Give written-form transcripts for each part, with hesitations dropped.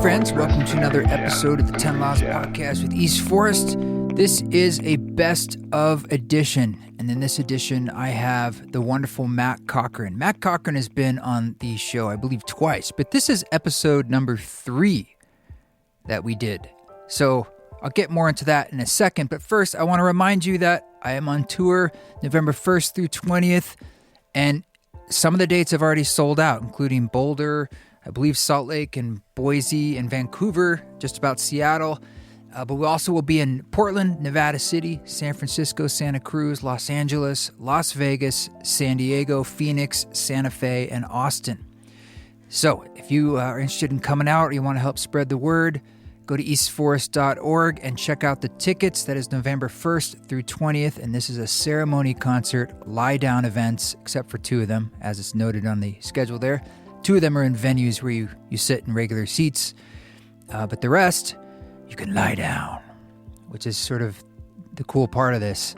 friends, welcome to another episode of the 10 Laws Podcast with East Forest. This is a best of edition, and in this edition I have the wonderful Matt Cochran. Matt Cochran has been on the show, I believe, twice, but this is episode number 3 that we did. So I'll get more into that in a second, but first I want to remind you that I am on tour November 1st through 20th, and some of the dates have already sold out, including Boulder, I believe Salt Lake and Boise and Vancouver, just about Seattle. But we also will be in Portland, Nevada City, San Francisco, Santa Cruz, Los Angeles, Las Vegas, San Diego, Phoenix, Santa Fe, and Austin. So if you are interested in coming out or you want to help spread the word, go to eastforest.org and check out the tickets. That is November 1st through 20th, and this is a ceremony concert, lie-down events, except for 2 of them, as it's noted on the schedule there. 2 of them are in venues where you sit in regular seats, but the rest, you can lie down, which is sort of the cool part of this.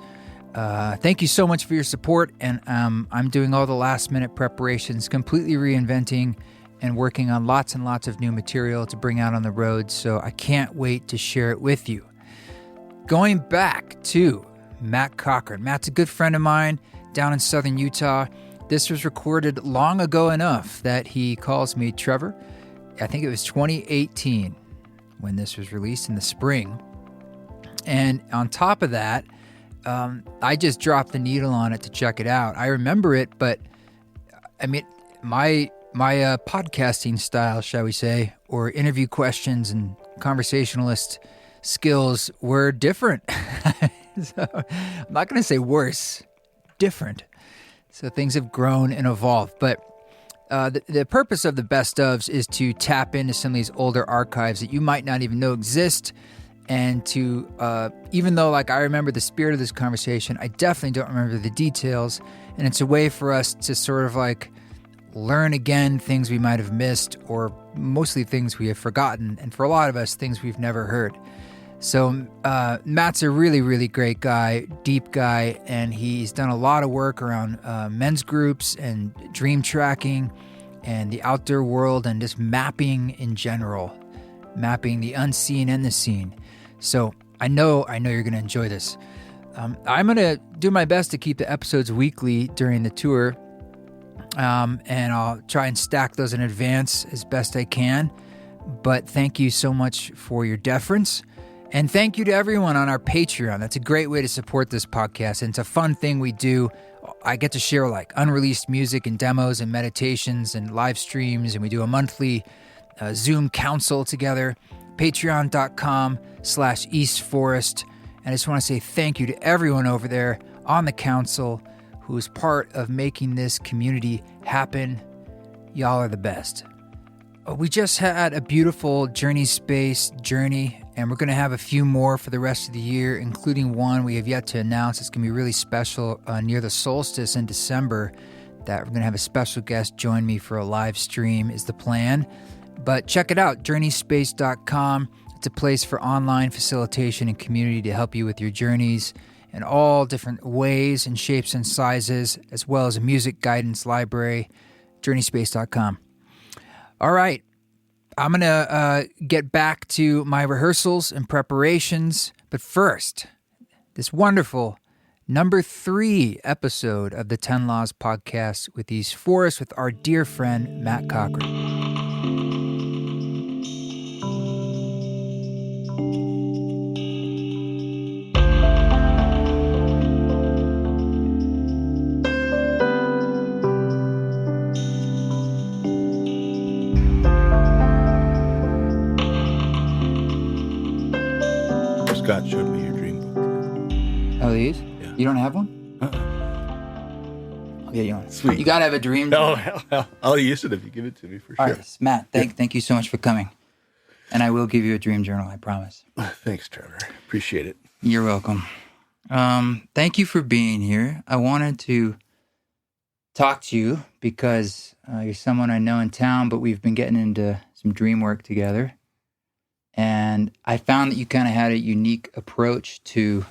Thank you so much for your support, and I'm doing all the last-minute preparations, completely reinventing and working on lots and lots of new material to bring out on the road, so I can't wait to share it with you. Going back to Matt Cochran. Matt's a good friend of mine down in southern Utah. This was recorded long ago enough that he calls me Trevor. I think it was 2018 when this was released in the spring. And on top of that, I just dropped the needle on it to check it out. I remember it, but I mean, my podcasting style, shall we say, or interview questions and conversationalist skills were different. So, I'm not going to say worse, different. So things have grown and evolved, but the purpose of the best ofs is to tap into some of these older archives that you might not even know exist, and to, even though like I remember the spirit of this conversation, I definitely don't remember the details, and it's a way for us to sort of like learn again things we might have missed, or mostly things we have forgotten, and for a lot of us, things we've never heard. So Matt's a really, really great guy, deep guy, and he's done a lot of work around men's groups and dream tracking and the outdoor world and just mapping in general, mapping the unseen and the seen. So I know you're going to enjoy this. I'm going to do my best to keep the episodes weekly during the tour, and I'll try and stack those in advance as best I can. But thank you so much for your deference. And thank you to everyone on our Patreon. That's a great way to support this podcast, and it's a fun thing we do. I get to share like unreleased music and demos and meditations and live streams, and we do a monthly Zoom council together. Patreon.com/EastForest. And I just want to say thank you to everyone over there on the council who is part of making this community happen. Y'all are the best. We just had a beautiful Journey Space journey, and we're going to have a few more for the rest of the year, including one we have yet to announce. It's going to be really special near the solstice in December, that we're going to have a special guest join me for a live stream is the plan. But check it out, journeyspace.com. It's a place for online facilitation and community to help you with your journeys in all different ways and shapes and sizes, as well as a music guidance library, journeyspace.com. All right, I'm going to get back to my rehearsals and preparations, but first, this wonderful number 3 episode of the 10 Laws Podcast with East Forest with our dear friend, Matt Cochran. Scott showed me your dream book. Oh, these? Yeah. You don't have one? I'll get you one. Sweet. You got to have a dream. Oh, hell. I'll use it if you give it to me, for sure. All right, Matt, thank you so much for coming. And I will give you a dream journal, I promise. Thanks, Trevor. Appreciate it. You're welcome. Thank you for being here. I wanted to talk to you because you're someone I know in town, but we've been getting into some dream work together. And I found that you kind of had a unique approach to,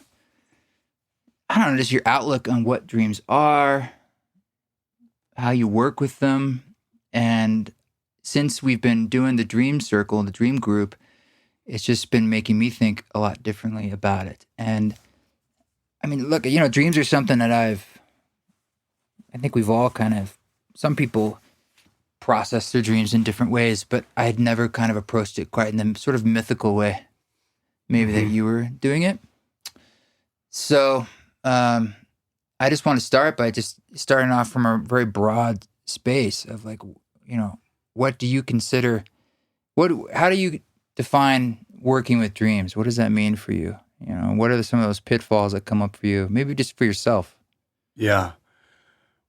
I don't know, just your outlook on what dreams are, how you work with them. And since we've been doing the dream circle and the dream group, it's just been making me think a lot differently about it. And I mean, look, dreams are something that I think we've all some people process their dreams in different ways, but I had never kind of approached it quite in the sort of mythical way, maybe that you were doing it. So I just want to start by just starting off from a very broad space of what do you consider, how do you define working with dreams? What does that mean for you? What are some of those pitfalls that come up for you? Maybe just for yourself. Yeah.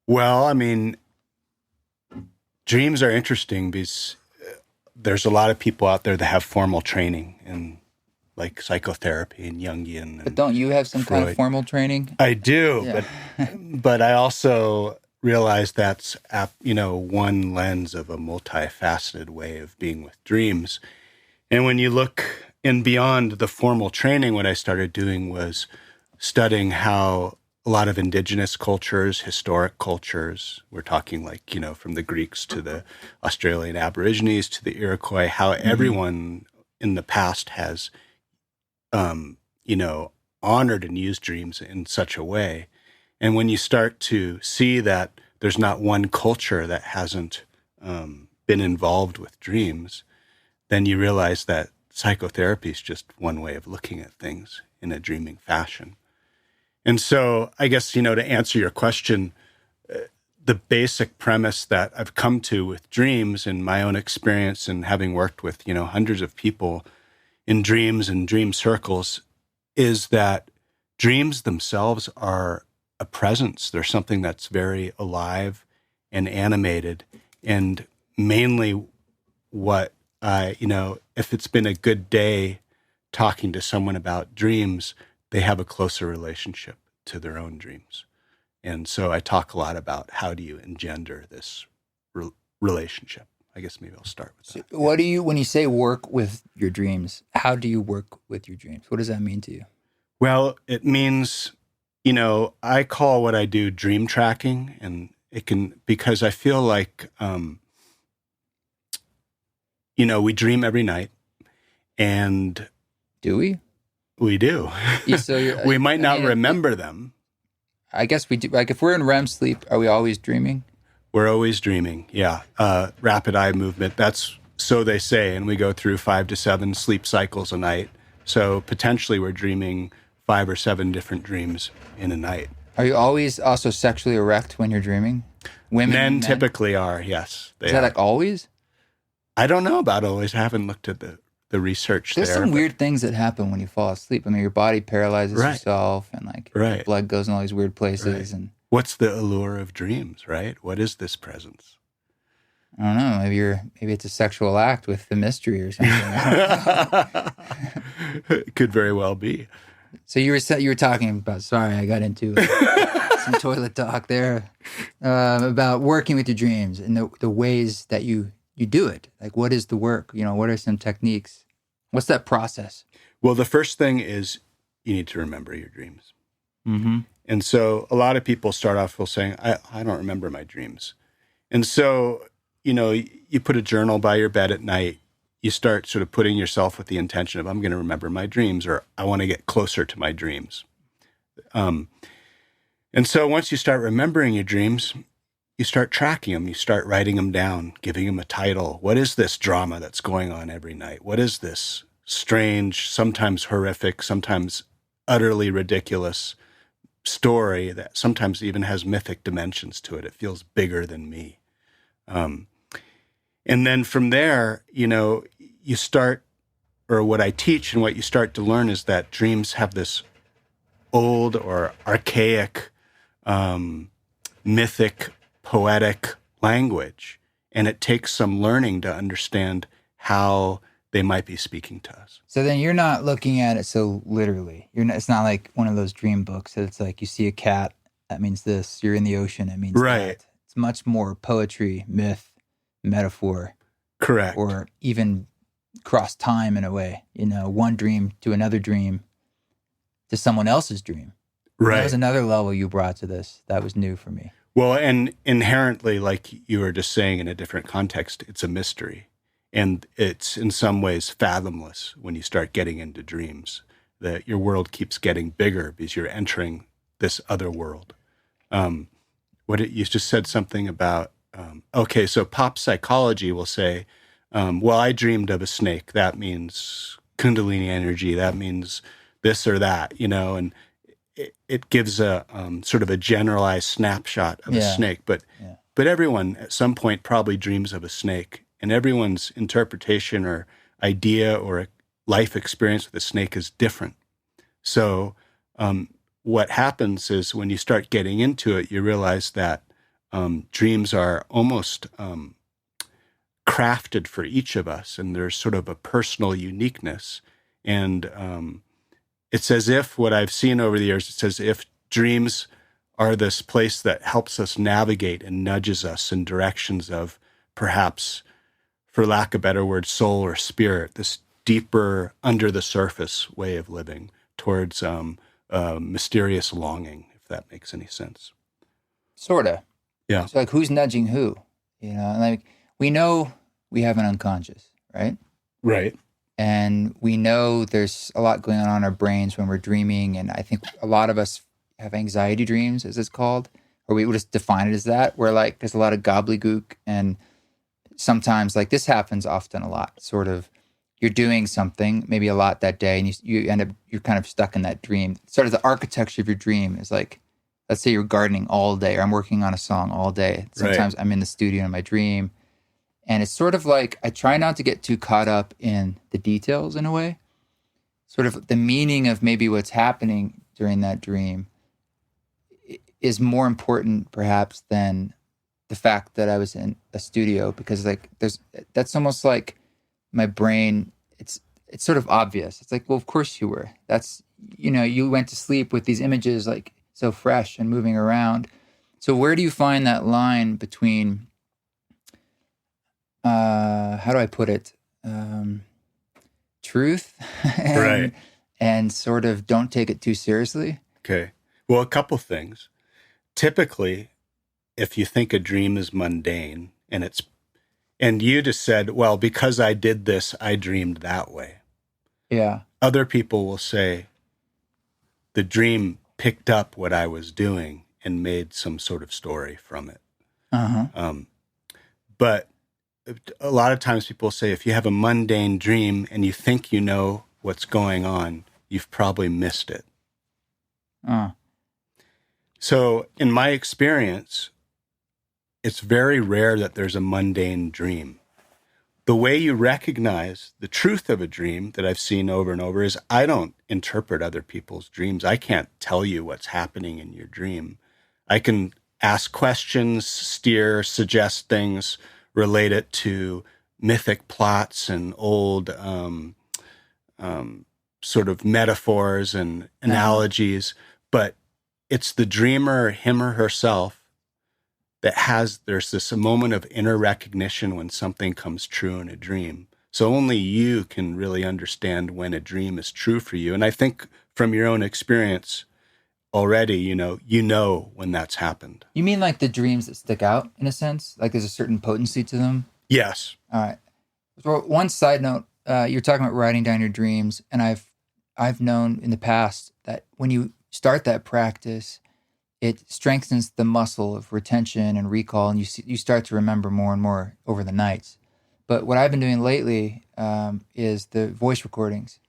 Well, I mean, dreams are interesting because there's a lot of people out there that have formal training in like psychotherapy and Jungian. But don't you have some kind of formal training? I do, yeah. but I also realize that's one lens of a multifaceted way of being with dreams. And when you look in beyond the formal training, what I started doing was studying how a lot of indigenous cultures, historic cultures, we're talking from the Greeks to the Australian Aborigines to the Iroquois, how everyone in the past has, honored and used dreams in such a way. And when you start to see that there's not one culture that hasn't been involved with dreams, then you realize that psychotherapy is just one way of looking at things in a dreaming fashion. And so I guess, to answer your question, the basic premise that I've come to with dreams in my own experience and having worked with, hundreds of people in dreams and dream circles is that dreams themselves are a presence. They're something that's very alive and animated. And mainly what if it's been a good day talking to someone about dreams, they have a closer relationship to their own dreams. And so I talk a lot about how do you engender this relationship. I guess maybe I'll start with that. So what do you, when you say work with your dreams, how do you work with your dreams? What does that mean to you? Well, it means, I call what I do dream tracking, and it can, because I feel like, we dream every night, and do we? We do. So we might not remember them. I guess we do. Like if we're in REM sleep, are we always dreaming? We're always dreaming, yeah. Rapid eye movement, that's so they say, and we go through 5 to 7 sleep cycles a night. So potentially we're dreaming 5 or 7 different dreams in a night. Are you always also sexually erect when you're dreaming? Men typically are, yes. Is that like always? I don't know about always. I haven't looked at the research There's some weird things that happen when you fall asleep. I mean, your body paralyzes yourself, and your blood goes in all these weird places. And what's the allure of dreams, right? What is this presence? I don't know. Maybe it's a sexual act with the mystery or something. It could very well be. So you were talking about. Sorry, I got into some toilet talk there about working with your dreams and the ways that you do it. Like, what is the work? What are some techniques? What's that process? Well, the first thing is you need to remember your dreams. Mm-hmm. And so a lot of people start off with saying, I don't remember my dreams. And so, you put a journal by your bed at night. You start sort of putting yourself with the intention of, I'm going to remember my dreams, or I want to get closer to my dreams. And so once you start remembering your dreams, you start tracking them. You start writing them down, giving them a title. What is this drama that's going on every night? What is this strange, sometimes horrific, sometimes utterly ridiculous story that sometimes even has mythic dimensions to it? It feels bigger than me. And then from there, you start, or what I teach and what you start to learn is that dreams have this old or archaic, mythic, poetic language, and it takes some learning to understand how they might be speaking to us. So then you're not looking at it so literally. It's not like one of those dream books that it's like you see a cat, that means this. You're in the ocean, it means that. It's much more poetry, myth, metaphor. Correct. Or even cross time in a way. One dream to another dream to someone else's dream. Right. That was another level you brought to this. That was new for me. Well, and inherently, like you were just saying in a different context, it's a mystery. And it's in some ways fathomless when you start getting into dreams, that your world keeps getting bigger because you're entering this other world. You just said something about, okay, so pop psychology will say, well, I dreamed of a snake. That means Kundalini energy. That means this or that, and it gives a sort of a generalized snapshot of a snake. But everyone at some point probably dreams of a snake, and everyone's interpretation or idea or life experience with a snake is different. So what happens is when you start getting into it, you realize that dreams are almost crafted for each of us, and there's sort of a personal uniqueness. And it's as if, what I've seen over the years, it's as if dreams are this place that helps us navigate and nudges us in directions of perhaps, for lack of a better word, soul or spirit, this deeper, under the surface way of living towards mysterious longing, if that makes any sense. Sort of. Yeah. So like, who's nudging who? Like, we know we have an unconscious, right? Right. And we know there's a lot going on in our brains when we're dreaming. And I think a lot of us have anxiety dreams, as it's called, or we would just define it as that, where like there's a lot of gobbledygook. And sometimes like this happens often a lot, sort of you're doing something, maybe a lot that day, and you end up, you're kind of stuck in that dream. Sort of the architecture of your dream is like, let's say you're gardening all day, or I'm working on a song all day. Sometimes I'm in the studio in my dream. And it's sort of like, I try not to get too caught up in the details in a way. Sort of the meaning of maybe what's happening during that dream is more important perhaps than the fact that I was in a studio, because like that's almost like my brain, it's sort of obvious. It's like, well, of course you were. That's, you went to sleep with these images like so fresh and moving around. So where do you find that line between, how do I put it? Truth and sort of don't take it too seriously. Okay. Well, a couple things. Typically, if you think a dream is mundane and you just said, well, because I did this, I dreamed that way. Yeah. Other people will say the dream picked up what I was doing and made some sort of story from it. Uh-huh. But a lot of times people say if you have a mundane dream and you think you know what's going on, you've probably missed it. So in my experience, it's very rare that there's a mundane dream. The way you recognize the truth of a dream that I've seen over and over is I don't interpret other people's dreams. I can't tell you what's happening in your dream. I can ask questions, steer, suggest things, relate it to mythic plots and old sort of metaphors and analogies, but it's the dreamer, him or herself, there's this moment of inner recognition when something comes true in a dream. So only you can really understand when a dream is true for you. And I think from your own experience already, you know when that's happened. You mean like the dreams that stick out in a sense? Like there's a certain potency to them? Yes. All right. So one side note, you're talking about writing down your dreams. And I've known in the past that when you start that practice, it strengthens the muscle of retention and recall, and you start to remember more and more over the nights. But what I've been doing lately is the voice recordings,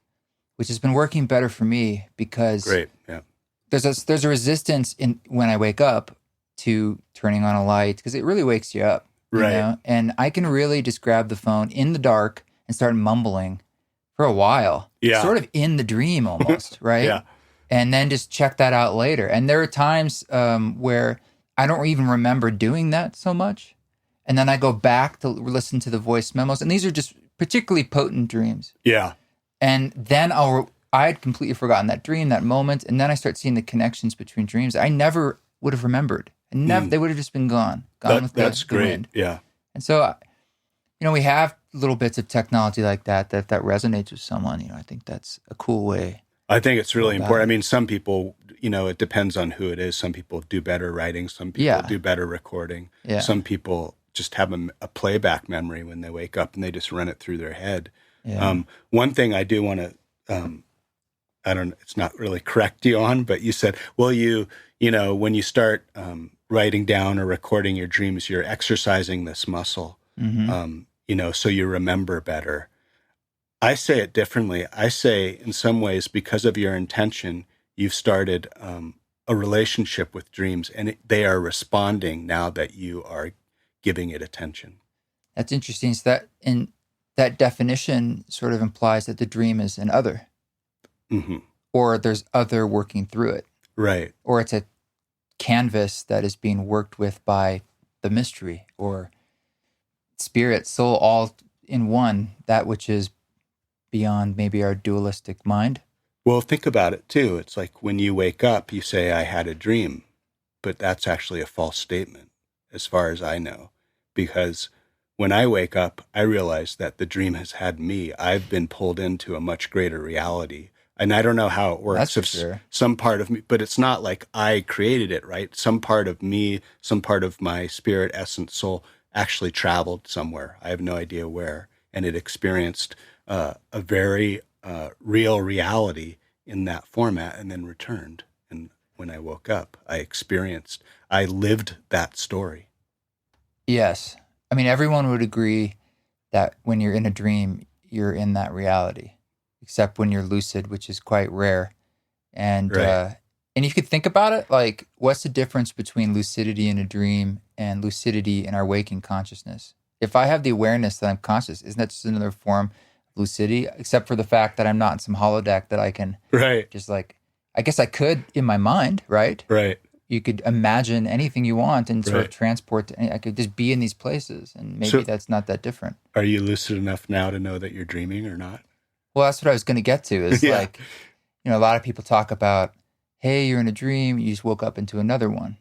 which has been working better for me because Great. Yeah. There's a resistance in when I wake up to turning on a light, because it really wakes you up. Right. And I can really just grab the phone in the dark and start mumbling for a while. Yeah. Sort of in the dream almost, right? Yeah. And then just check that out later. And there are times where I don't even remember doing that so much. And then I go back to listen to the voice memos. And these are just particularly potent dreams. Yeah. And then I'd completely forgotten that dream, that moment. And then I start seeing the connections between dreams I never would have remembered. And they would have just been gone with that's the great. wind. Yeah. And so, we have little bits of technology like that resonates with someone. I think that's a cool way. I think it's really about important. I it. mean, some people, it depends on who it is. Some people do better writing. Some people Yeah. do better recording. Yeah. Some people just have a playback memory when they wake up and they just run it through their head. Yeah. One thing I do want to, it's not really correct you on, but you said, well, when you start writing down or recording your dreams, you're exercising this muscle, so you remember better. I say it differently. I say, in some ways, because of your intention, you've started a relationship with dreams, and they are responding now that you are giving it attention. That's interesting. So that definition sort of implies that the dream is an other, or there's other working through it, right? Or it's a canvas that is being worked with by the mystery or spirit, soul, all in one. That which is beyond maybe our dualistic mind. Well, think about it too. It's like when you wake up, you say, I had a dream, but that's actually a false statement as far as I know, because when I wake up, I realize that the dream has had me. I've been pulled into a much greater reality. And I don't know how it works. That's for sure. Some part of me, but it's not like I created it, right? Some part of me, some part of my spirit, essence, soul actually traveled somewhere. I have no idea where. And it experienced a very real reality in that format and then returned. And when I woke up, I lived that story. Yes. I mean, everyone would agree that when you're in a dream, you're in that reality, except when you're lucid, which is quite rare. And Right. And you could think about it, like, what's the difference between lucidity in a dream and lucidity in our waking consciousness? If I have the awareness that I'm conscious, isn't that just another form of lucidity? Except for the fact that I'm not in some holodeck that I can Right. just like, I guess I could in my mind, right? Right. You could imagine anything you want and sort Right. of transport I could just be in these places, and maybe that's not that different. Are you lucid enough now to know that you're dreaming or not? Well, that's what I was going to get to is Yeah. like, a lot of people talk about, hey, you're in a dream, you just woke up into another one.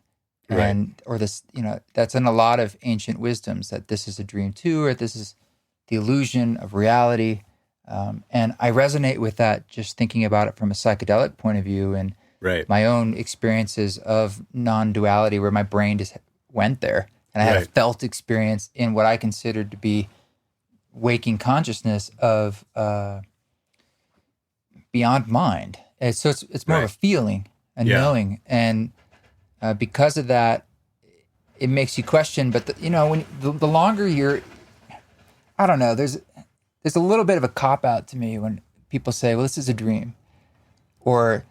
Right. Or this, that's in a lot of ancient wisdoms, that this is a dream too, or this is the illusion of reality. And I resonate with that, just thinking about it from a psychedelic point of view and Right. my own experiences of non-duality, where my brain just went there. And I had a Right. felt experience in what I considered to be waking consciousness of beyond mind. And so it's more of a feeling, a knowing. And because of that, it makes you question. But, when the longer you're, I don't know, there's a little bit of a cop-out to me when people say, well, this is a dream. Or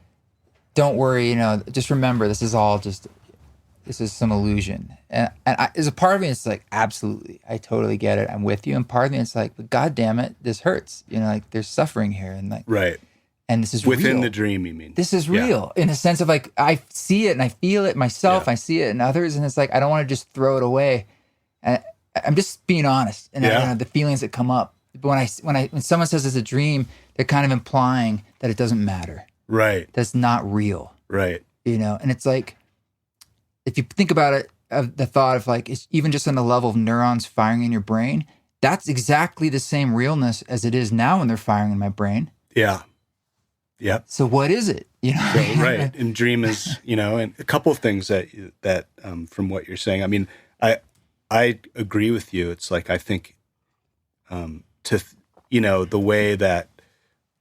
don't worry, just remember, this is some illusion. And there's a part of me that's like, absolutely, I totally get it. I'm with you. And part of me is like, but God damn it, this hurts. Like there's suffering here. And like, Right. And this is within real. the dream, you mean? This is real in a sense of like, I see it and I feel it myself. Yeah. I see it in others. And it's like, I don't want to just throw it away. And I'm just being honest. And the feelings that come up. But when someone says it's a dream, they're kind of implying that it doesn't matter. Right. That's not real. Right. And it's like, if you think about it, of the thought of like, it's even just on the level of neurons firing in your brain, that's exactly the same realness as it is now when they're firing in my brain. Yeah. Yep. So what is it? So, right. And dream is, and a couple of things that from what you're saying, I mean, I agree with you. It's like, I think, the way that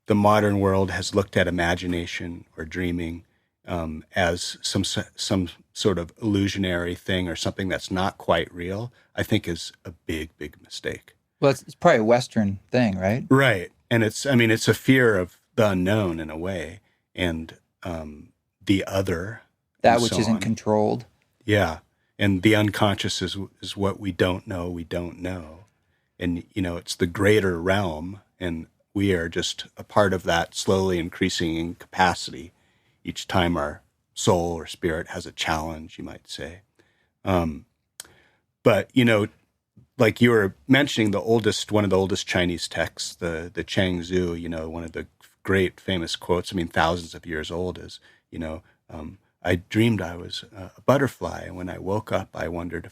the modern world has looked at imagination or dreaming as some sort of illusionary thing or something that's not quite real, I think is a big, big mistake. Well, it's probably a Western thing, right? Right. And it's a fear of the unknown in a way, and the other. That which isn't controlled. Yeah. And the unconscious is what we don't know. We don't know. And, it's the greater realm, and we are just a part of that slowly increasing in capacity each time our soul or spirit has a challenge, you might say. But, like you were mentioning, one of the oldest Chinese texts, the Chang Tzu, one of the great famous quotes, thousands of years old, is, I dreamed I was a butterfly, and when I woke up, I wondered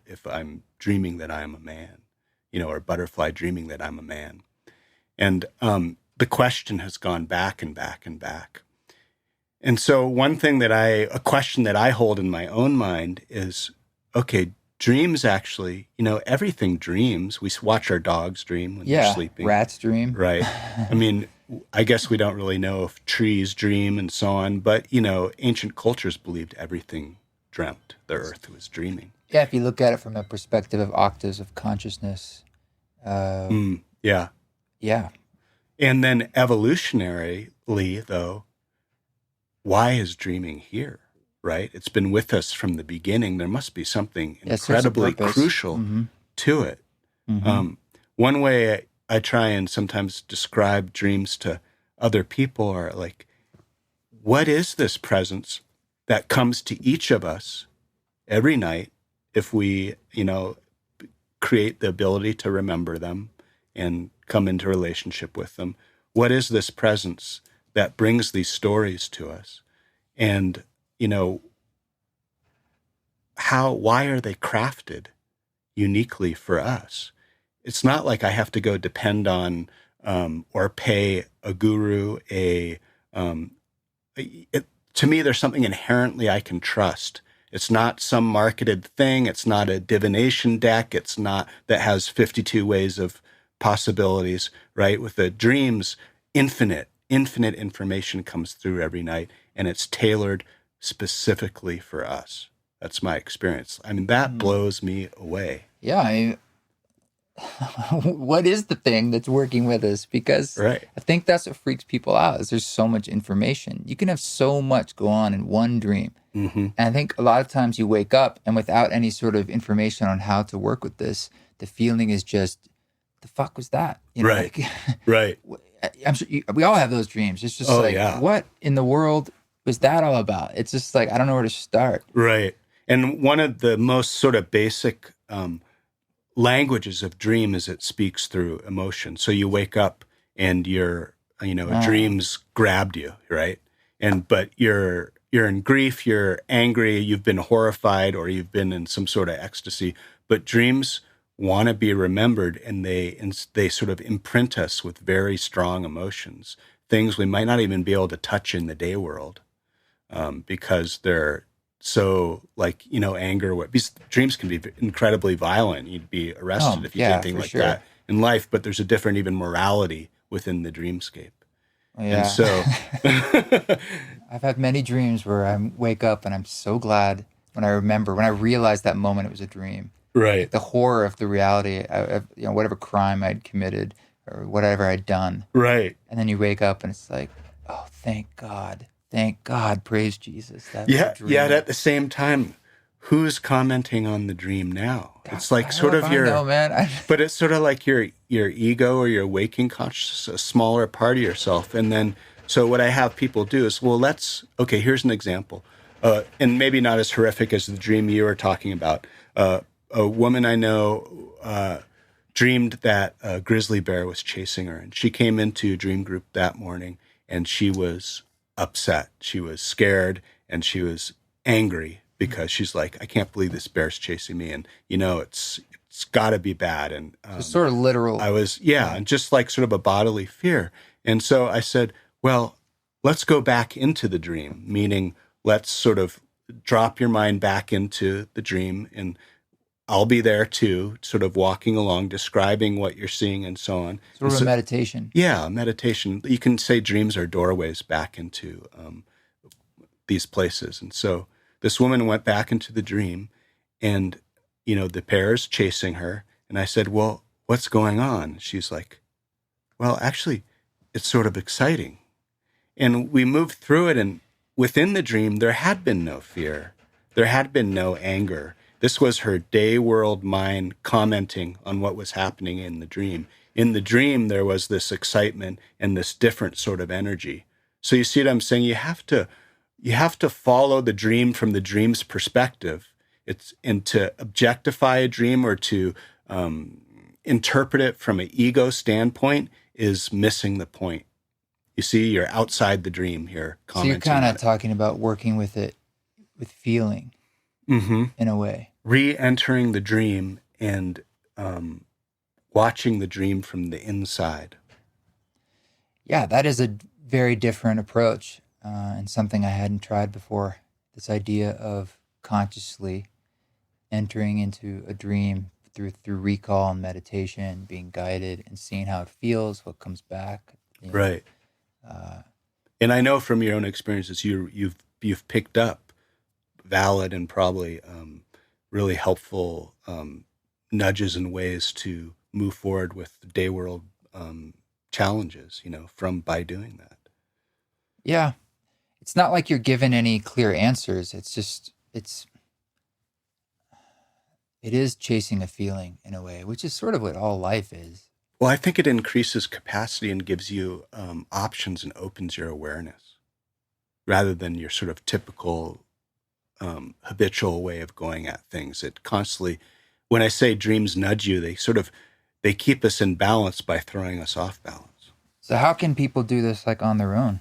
if I'm dreaming that I am a man, or a butterfly dreaming that I'm a man. And the question has gone back and back and back. And so a question that I hold in my own mind is, okay, dreams actually, everything dreams. We watch our dogs dream when they're sleeping. Rats dream. Right. I mean, I guess we don't really know if trees dream and so on, but, ancient cultures believed everything dreamt. The earth was dreaming. Yeah, if you look at it from a perspective of octaves of consciousness. Yeah. Yeah. And then evolutionarily, though, why is dreaming here, right? It's been with us from the beginning. There must be something incredibly crucial to it. One way I try and sometimes describe dreams to other people are like, what is this presence that comes to each of us every night if we, create the ability to remember them and come into relationship with them? What is this presence that brings these stories to us? And, why are they crafted uniquely for us? It's not like I have to go depend on or pay a guru to me, there's something inherently I can trust. It's not some marketed thing. It's not a divination deck. It's not that has 52 ways of possibilities, right? With the dreams, infinite information comes through every night, and it's tailored specifically for us. That's my experience. I mean, that blows me away. Yeah, I mean, what is the thing that's working with us? Because right. I think that's what freaks people out is there's so much information. You can have so much go on in one dream. And I think a lot of times you wake up and without any sort of information on how to work with this, the feeling is just, the fuck was that? Right. Right. I'm sure we all have those dreams. It's just what in the world was that all about? It's just like, I don't know where to start. Right. And one of the most sort of basic languages of dream is it speaks through emotion. So you wake up and a dream's grabbed you, right? But you're in grief, you're angry, you've been horrified, or you've been in some sort of ecstasy. But dreams want to be remembered, and they sort of imprint us with very strong emotions, things we might not even be able to touch in the day world, because they're so anger. Because dreams can be incredibly violent. You'd be arrested if you did anything like that in life. But there's a different even morality within the dreamscape. Yeah. And so I've had many dreams where I wake up and I'm so glad when I realized that moment it was a dream. Right. Like the horror of the reality of whatever crime I'd committed or whatever I'd done. Right. And then you wake up and it's like, oh, thank God, praise Jesus. That was a dream. Yet at the same time, who's commenting on the dream now? God, it's like sort of but it's sort of like your ego or your waking consciousness, a smaller part of yourself. And then, so what I have people do is, here's an example. And maybe not as horrific as the dream you were talking about. A woman I know dreamed that a grizzly bear was chasing her. And she came into Dream Group that morning and she was upset. She was scared and she was angry because she's like, I can't believe this bear's chasing me. And, it's got to be bad. And it's sort of literal. And just like sort of a bodily fear. And so I said, well, let's go back into the dream, meaning let's sort of drop your mind back into the dream, and I'll be there too, sort of walking along, describing what you're seeing and so on. Sort of a meditation. Yeah, meditation. You can say dreams are doorways back into these places. And so this woman went back into the dream and, the bear's chasing her. And I said, well, what's going on? She's like, well, actually, it's sort of exciting. And we moved through it, and within the dream, there had been no fear. There had been no anger. This was her day world mind commenting on what was happening in the dream. In the dream, there was this excitement and this different sort of energy. So you see what I'm saying? You have to follow the dream from the dream's perspective. And to objectify a dream or to interpret it from an ego standpoint is missing the point. You see, you're outside the dream here. So you're kind of talking about working with it with feeling in a way. Re-entering the dream and watching the dream from the inside. Yeah, that is a very different approach and something I hadn't tried before. This idea of consciously entering into a dream through recall and meditation, being guided and seeing how it feels, what comes back. Right. And I know from your own experiences, you've picked up valid and probably really helpful nudges and ways to move forward with day world challenges, by doing that. Yeah. It's not like you're given any clear answers. It is chasing a feeling in a way, which is sort of what all life is. Well, I think it increases capacity and gives you options and opens your awareness rather than your sort of typical habitual way of going at things. It constantly, when I say dreams nudge you, they keep us in balance by throwing us off balance. So how can people do this like on their own?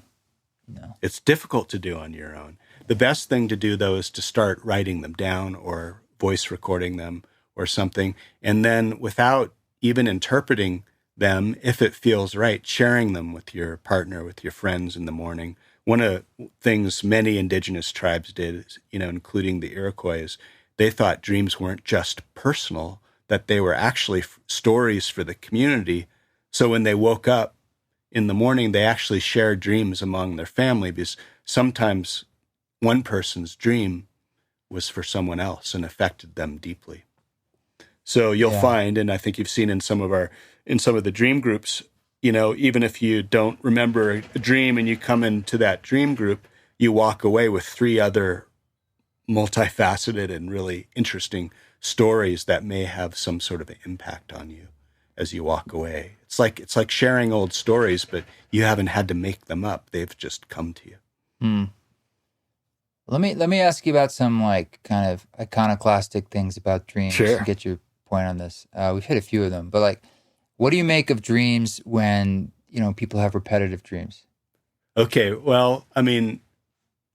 No. It's difficult to do on your own. The best thing to do, though, is to start writing them down or voice recording them or something. And then without even interpreting them, if it feels right, sharing them with your partner, with your friends in the morning. One of the things many indigenous tribes did, including the Iroquois, is they thought dreams weren't just personal, that they were actually stories for the community. So when they woke up in the morning, they actually shared dreams among their family, because sometimes one person's dream was for someone else and affected them deeply. So you'll find, and I think you've seen in some of the dream groups, even if you don't remember a dream and you come into that dream group, you walk away with 3 other multifaceted and really interesting stories that may have some sort of impact on you as you walk away. It's like sharing old stories, but you haven't had to make them up. They've just come to you. Let me ask you about some like kind of iconoclastic things about dreams. Sure. To get your point on this. We've hit a few of them, but like, what do you make of dreams when, people have repetitive dreams? Okay. Well, I mean,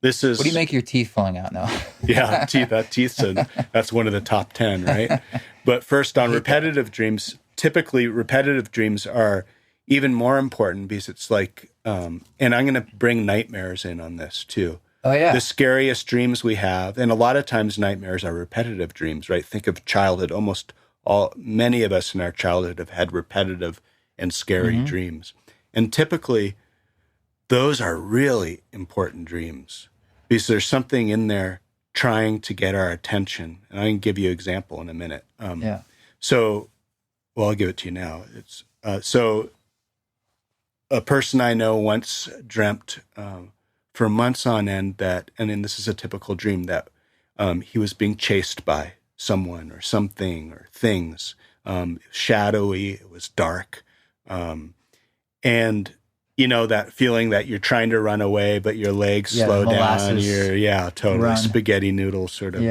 this is... What do you make of your teeth falling out now? Yeah, that's one of the top 10, right? But first on repetitive dreams, typically repetitive dreams are even more important because it's like, and I'm going to bring nightmares in on this too. Oh, yeah. The scariest dreams we have, and a lot of times nightmares are repetitive dreams, right? Think of childhood. Many of us in our childhood have had repetitive and scary dreams. And typically, those are really important dreams because there's something in there trying to get our attention. And I can give you an example in a minute. So, I'll give it to you now. So a person I know once dreamt for months on end and then this is a typical dream, that he was being chased by someone or something or things, shadowy, it was dark. And that feeling that you're trying to run away, but your legs slow down. Totally run. Spaghetti noodle sort of.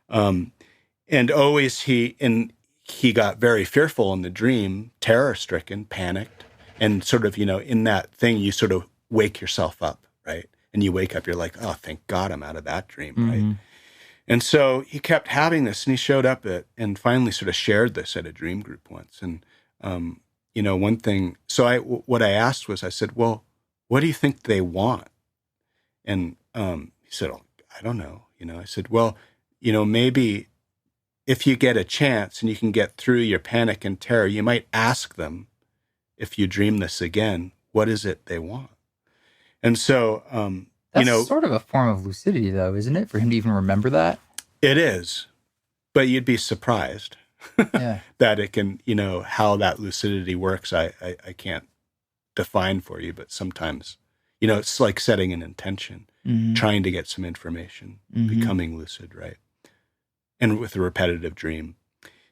And always he got very fearful in the dream, terror stricken, panicked. And sort of, in that thing, you sort of wake yourself up, right? And you wake up, you're like, oh, thank God I'm out of that dream, right? And so he kept having this, and he showed up and finally sort of shared this at a dream group once. And, one thing, so what I asked was, I said, well, what do you think they want? And he said, oh, I don't know. I said, well, maybe if you get a chance and you can get through your panic and terror, you might ask them, if you dream this again, what is it they want? And so, that's sort of a form of lucidity, though, isn't it? For him to even remember that? It is, but you'd be surprised that it can, how that lucidity works. I can't define for you, but sometimes, it's like setting an intention, trying to get some information, becoming lucid, right? And with a repetitive dream.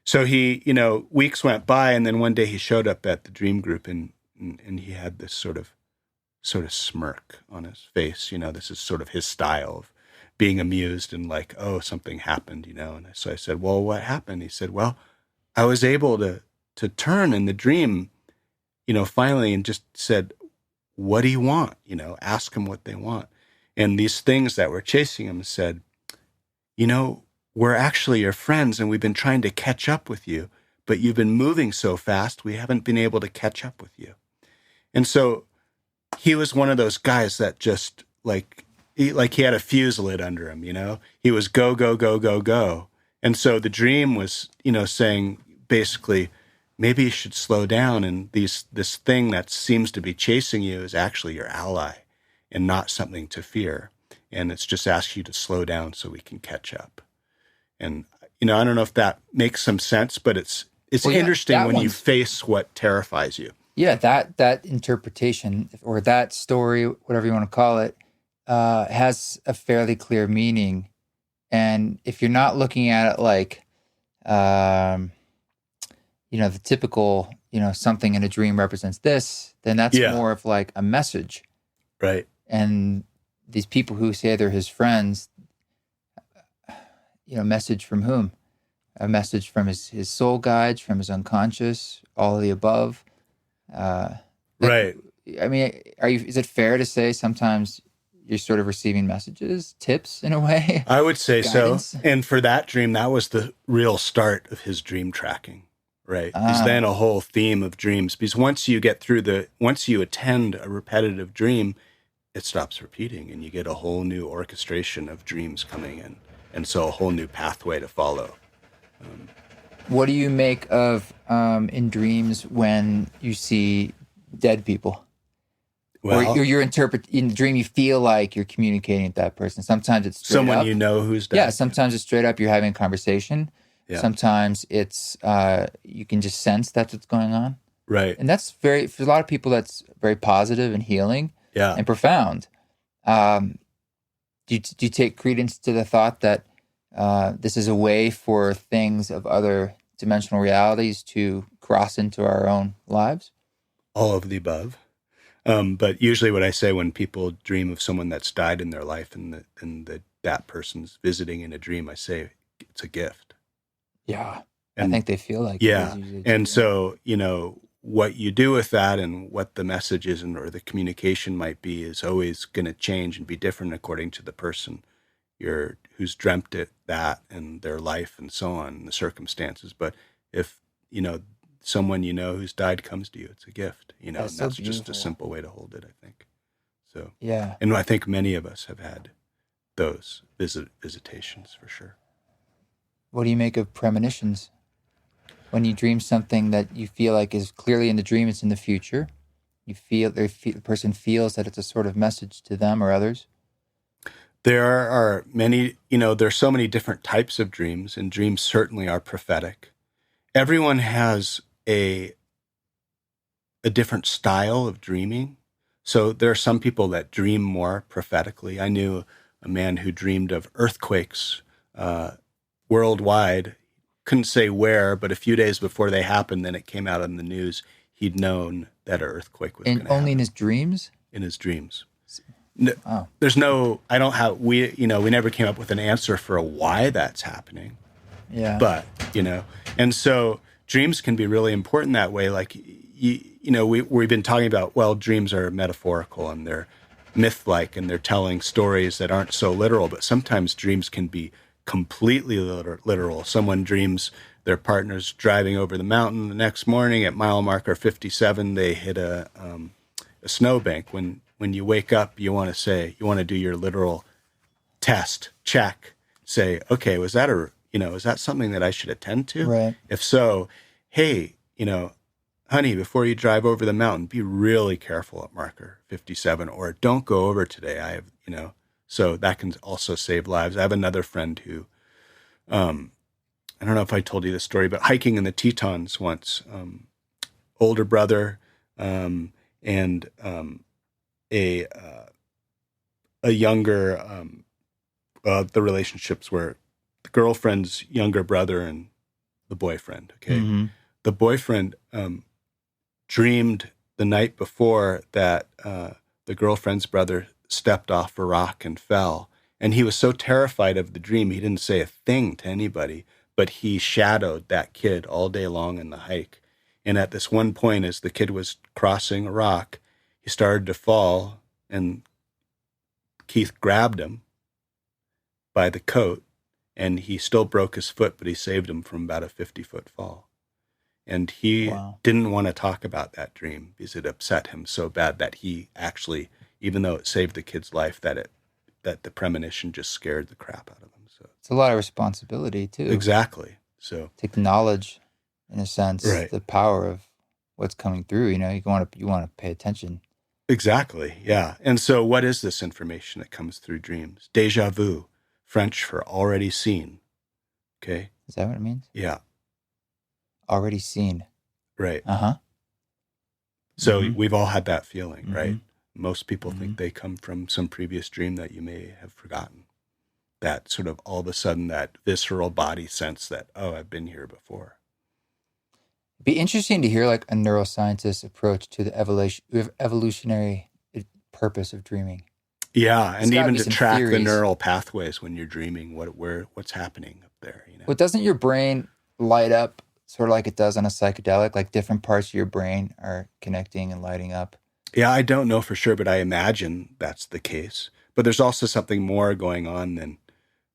So he, weeks went by, and then one day he showed up at the dream group, and he had this sort of smirk on his face. This is sort of his style of being amused and like, oh, something happened, And so I said, well, what happened? He said, well, I was able to turn in the dream, finally, and just said, what do you want? Ask them what they want. And these things that were chasing him said, we're actually your friends, and we've been trying to catch up with you, but you've been moving so fast, we haven't been able to catch up with you. And so he was one of those guys that just he had a fuse lit under him, he was go, go, go, go, go. And so the dream was, saying basically, maybe you should slow down. And this thing that seems to be chasing you is actually your ally and not something to fear. And it's just asked you to slow down so we can catch up. And, I don't know if that makes some sense, but it's interesting when you face what terrifies you. Yeah, that interpretation or that story, whatever you want to call it, has a fairly clear meaning. And if you're not looking at it like, the typical, something in a dream represents this, then that's more of like a message. Right. And these people who say they're his friends, message from whom? A message from his soul guides, from his unconscious, all of the above. Right. I mean, is it fair to say sometimes you're sort of receiving messages, tips in a way? I would say Guidance? so. And for that dream, that was the real start of his dream tracking, right? Is then a whole theme of dreams. Because once you attend a repetitive dream, it stops repeating and you get a whole new orchestration of dreams coming in. And so a whole new pathway to follow. What do you make of in dreams when you see dead people? Well, or you're in the dream, you feel like you're communicating with that person. Sometimes it's straight someone up. who's dead. Yeah, sometimes it's straight up. You're having a conversation. Yeah. Sometimes it's you can just sense that's what's going on. Right. And that's for a lot of people, that's very positive and healing. Yeah. And profound. Do you take credence to the thought that this is a way for things of other dimensional realities to cross into our own lives? All of the above. But usually what I say when people dream of someone that's died in their life and that person's visiting in a dream, I say it's a gift. Yeah. And I think they feel like yeah. And so, what you do with that and what the message is or the communication might be is always going to change and be different according to the person who's dreamt that and their life and so on, and the circumstances. But if, someone who's died comes to you, it's a gift, and that's just a simple way to hold it, I think. So, yeah. And I think many of us have had those visitations for sure. What do you make of premonitions? When you dream something that you feel like is clearly in the dream, it's in the future. The person feels that it's a sort of message to them or others. There are many, there's so many different types of dreams, and dreams certainly are prophetic. Everyone has a different style of dreaming. So there are some people that dream more prophetically. I knew a man who dreamed of earthquakes worldwide. Couldn't say where, but a few days before they happened, then it came out in the news. He'd known that an earthquake was going to happen. Only in his dreams? In his dreams. No, there's no, we never came up with an answer for why that's happening. Yeah. But, and so dreams can be really important that way. Like, we've been talking about, well, dreams are metaphorical and they're myth-like and they're telling stories that aren't so literal, but sometimes dreams can be completely literal. Someone dreams their partner's driving over the mountain. The next morning at mile marker 57, they hit a snowbank. When you wake up, you want to do your literal test, check, say, okay, is that something that I should attend to? Right. If so, hey, honey, before you drive over the mountain, be really careful at marker 57, or don't go over today. So that can also save lives. I have another friend who, I don't know if I told you this story, but hiking in the Tetons once, older brother, and a younger, the relationships were the girlfriend's younger brother and the boyfriend. Okay. Mm-hmm. The boyfriend, dreamed the night before that, the girlfriend's brother stepped off a rock and fell. And he was so terrified of the dream, he didn't say a thing to anybody, but he shadowed that kid all day long in the hike. And at this one point, as the kid was crossing a rock, he started to fall, and Keith grabbed him by the coat, and he still broke his foot, but he saved him from about a 50-foot fall. And he Wow. didn't want to talk about that dream because it upset him so bad that he actually, even though it saved the kid's life, that the premonition just scared the crap out of him. So It's a lot of responsibility too. exactly. So To acknowledge, in a sense, right. the power of what's coming through. You want to pay attention. Exactly. Yeah. And so what is this information that comes through dreams? Déjà vu, French for already seen. Okay. Is that what it means? Yeah. Already seen. Right. Uh-huh. So we've all had that feeling, Mm-hmm. right? Most people think they come from some previous dream that you may have forgotten. That sort of all of a sudden that visceral body sense that, oh, I've been here before. It'd be interesting to hear like a neuroscientist's approach to the evolutionary purpose of dreaming. Yeah, There's and gotta even be to some track the theories. neural pathways when you're dreaming, what's happening up there, you know? Well, doesn't your brain light up sort of like it does on a psychedelic? Like different parts of your brain are connecting and lighting up? Yeah, I don't know for sure, but I imagine that's the case. But there's also something more going on than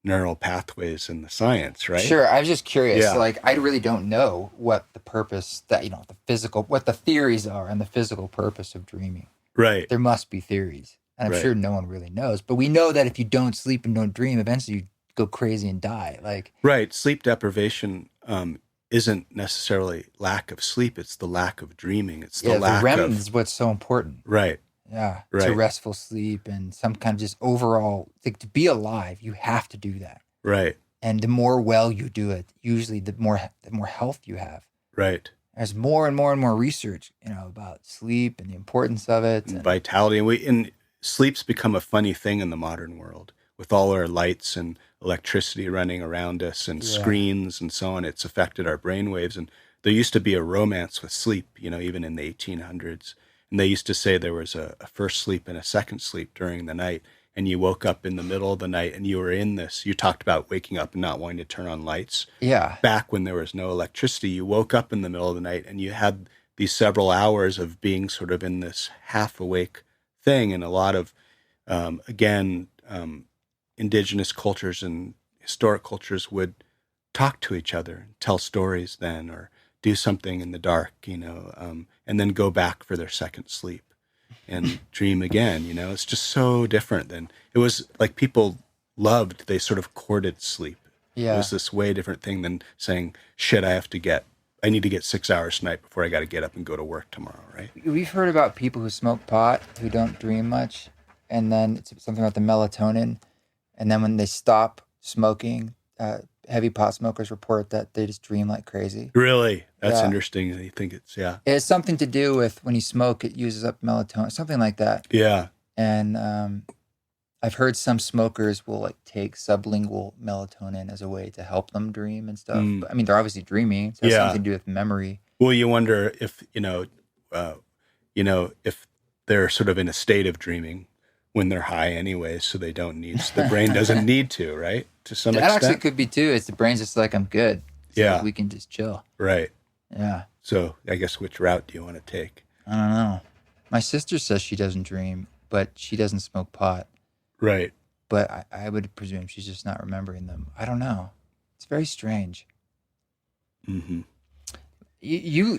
neural pathways in the science, right? Sure. I was just curious. Yeah. Like, I really don't know what the purpose what the theories are and the physical purpose of dreaming. Right. There must be theories. And I'm Right. sure no one really knows. But we know that if you don't sleep and don't dream, eventually you go crazy and die. Like, Right. Sleep deprivation isn't necessarily lack of sleep. It's the lack of dreaming. It's the lack the REM of... is what's so important. Right. Yeah. Right. To restful sleep and some kind of just overall, to be alive, you have to do that. Right. And the more well you do it, usually the more health you have. Right. There's more and more and more research, about sleep and the importance of it. And vitality. And sleep's become a funny thing in the modern world with all our lights and electricity running around us and screens and so on. It's affected our brain waves. And there used to be a romance with sleep, even in the 1800s. And they used to say there was a first sleep and a second sleep during the night. And you woke up in the middle of the night and you were in this. You talked about waking up and not wanting to turn on lights. Yeah. Back when there was no electricity, you woke up in the middle of the night and you had these several hours of being sort of in this half awake thing. And a lot of, indigenous cultures and historic cultures would talk to each other and tell stories then, or do something in the dark, and then go back for their second sleep and dream again. It's just so different than it was. Like people loved, they sort of courted sleep. Yeah. It was this way different thing than saying, shit, I need to get 6 hours tonight before I got to get up and go to work tomorrow. Right. We've heard about people who smoke pot who don't dream much. And then it's something about the melatonin. And then when they stop smoking, heavy pot smokers report that they just dream like crazy. Really? That's Yeah. interesting. You think it's, yeah. It has something to do with when you smoke, it uses up melatonin, something like that. Yeah. And I've heard some smokers will like take sublingual melatonin as a way to help them dream and stuff. But, I mean, they're obviously dreaming. So it has something to do with memory. Well, you wonder if, if they're sort of in a state of dreaming when they're high anyway, so they don't need, the brain doesn't need to, right? To some That extent. actually could be too. It's the brain's just like, I'm good. So Yeah. we can just chill. Right. Yeah. So I guess which route do you want to take? I don't know. My sister says she doesn't dream, but she doesn't smoke pot. Right. But I would presume she's just not remembering them. I don't know. It's very strange. Mm-hmm. You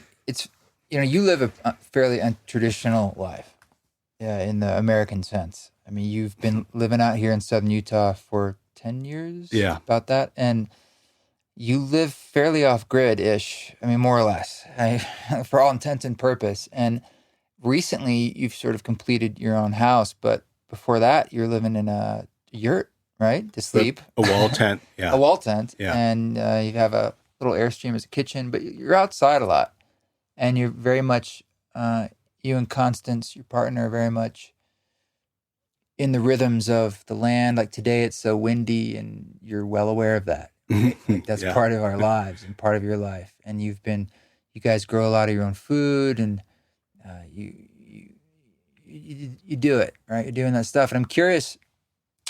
live a fairly untraditional life. Yeah, in the American sense. I mean, you've been living out here in southern Utah for 10 years? Yeah. About that. And you live fairly off-grid-ish. I mean, more or less, for all intents and purpose. And recently, you've sort of completed your own house. But before that, you're living in a yurt, right? To sleep. A wall tent. Yeah. A wall tent. Yeah. And you have a little Airstream as a kitchen. But you're outside a lot. And you're very much... you and Constance, your partner, are very much in the rhythms of the land. Like today, it's so windy, and you're well aware of that. Like that's part of our lives and part of your life. And you guys grow a lot of your own food, and you do it, right? You're doing that stuff. And I'm curious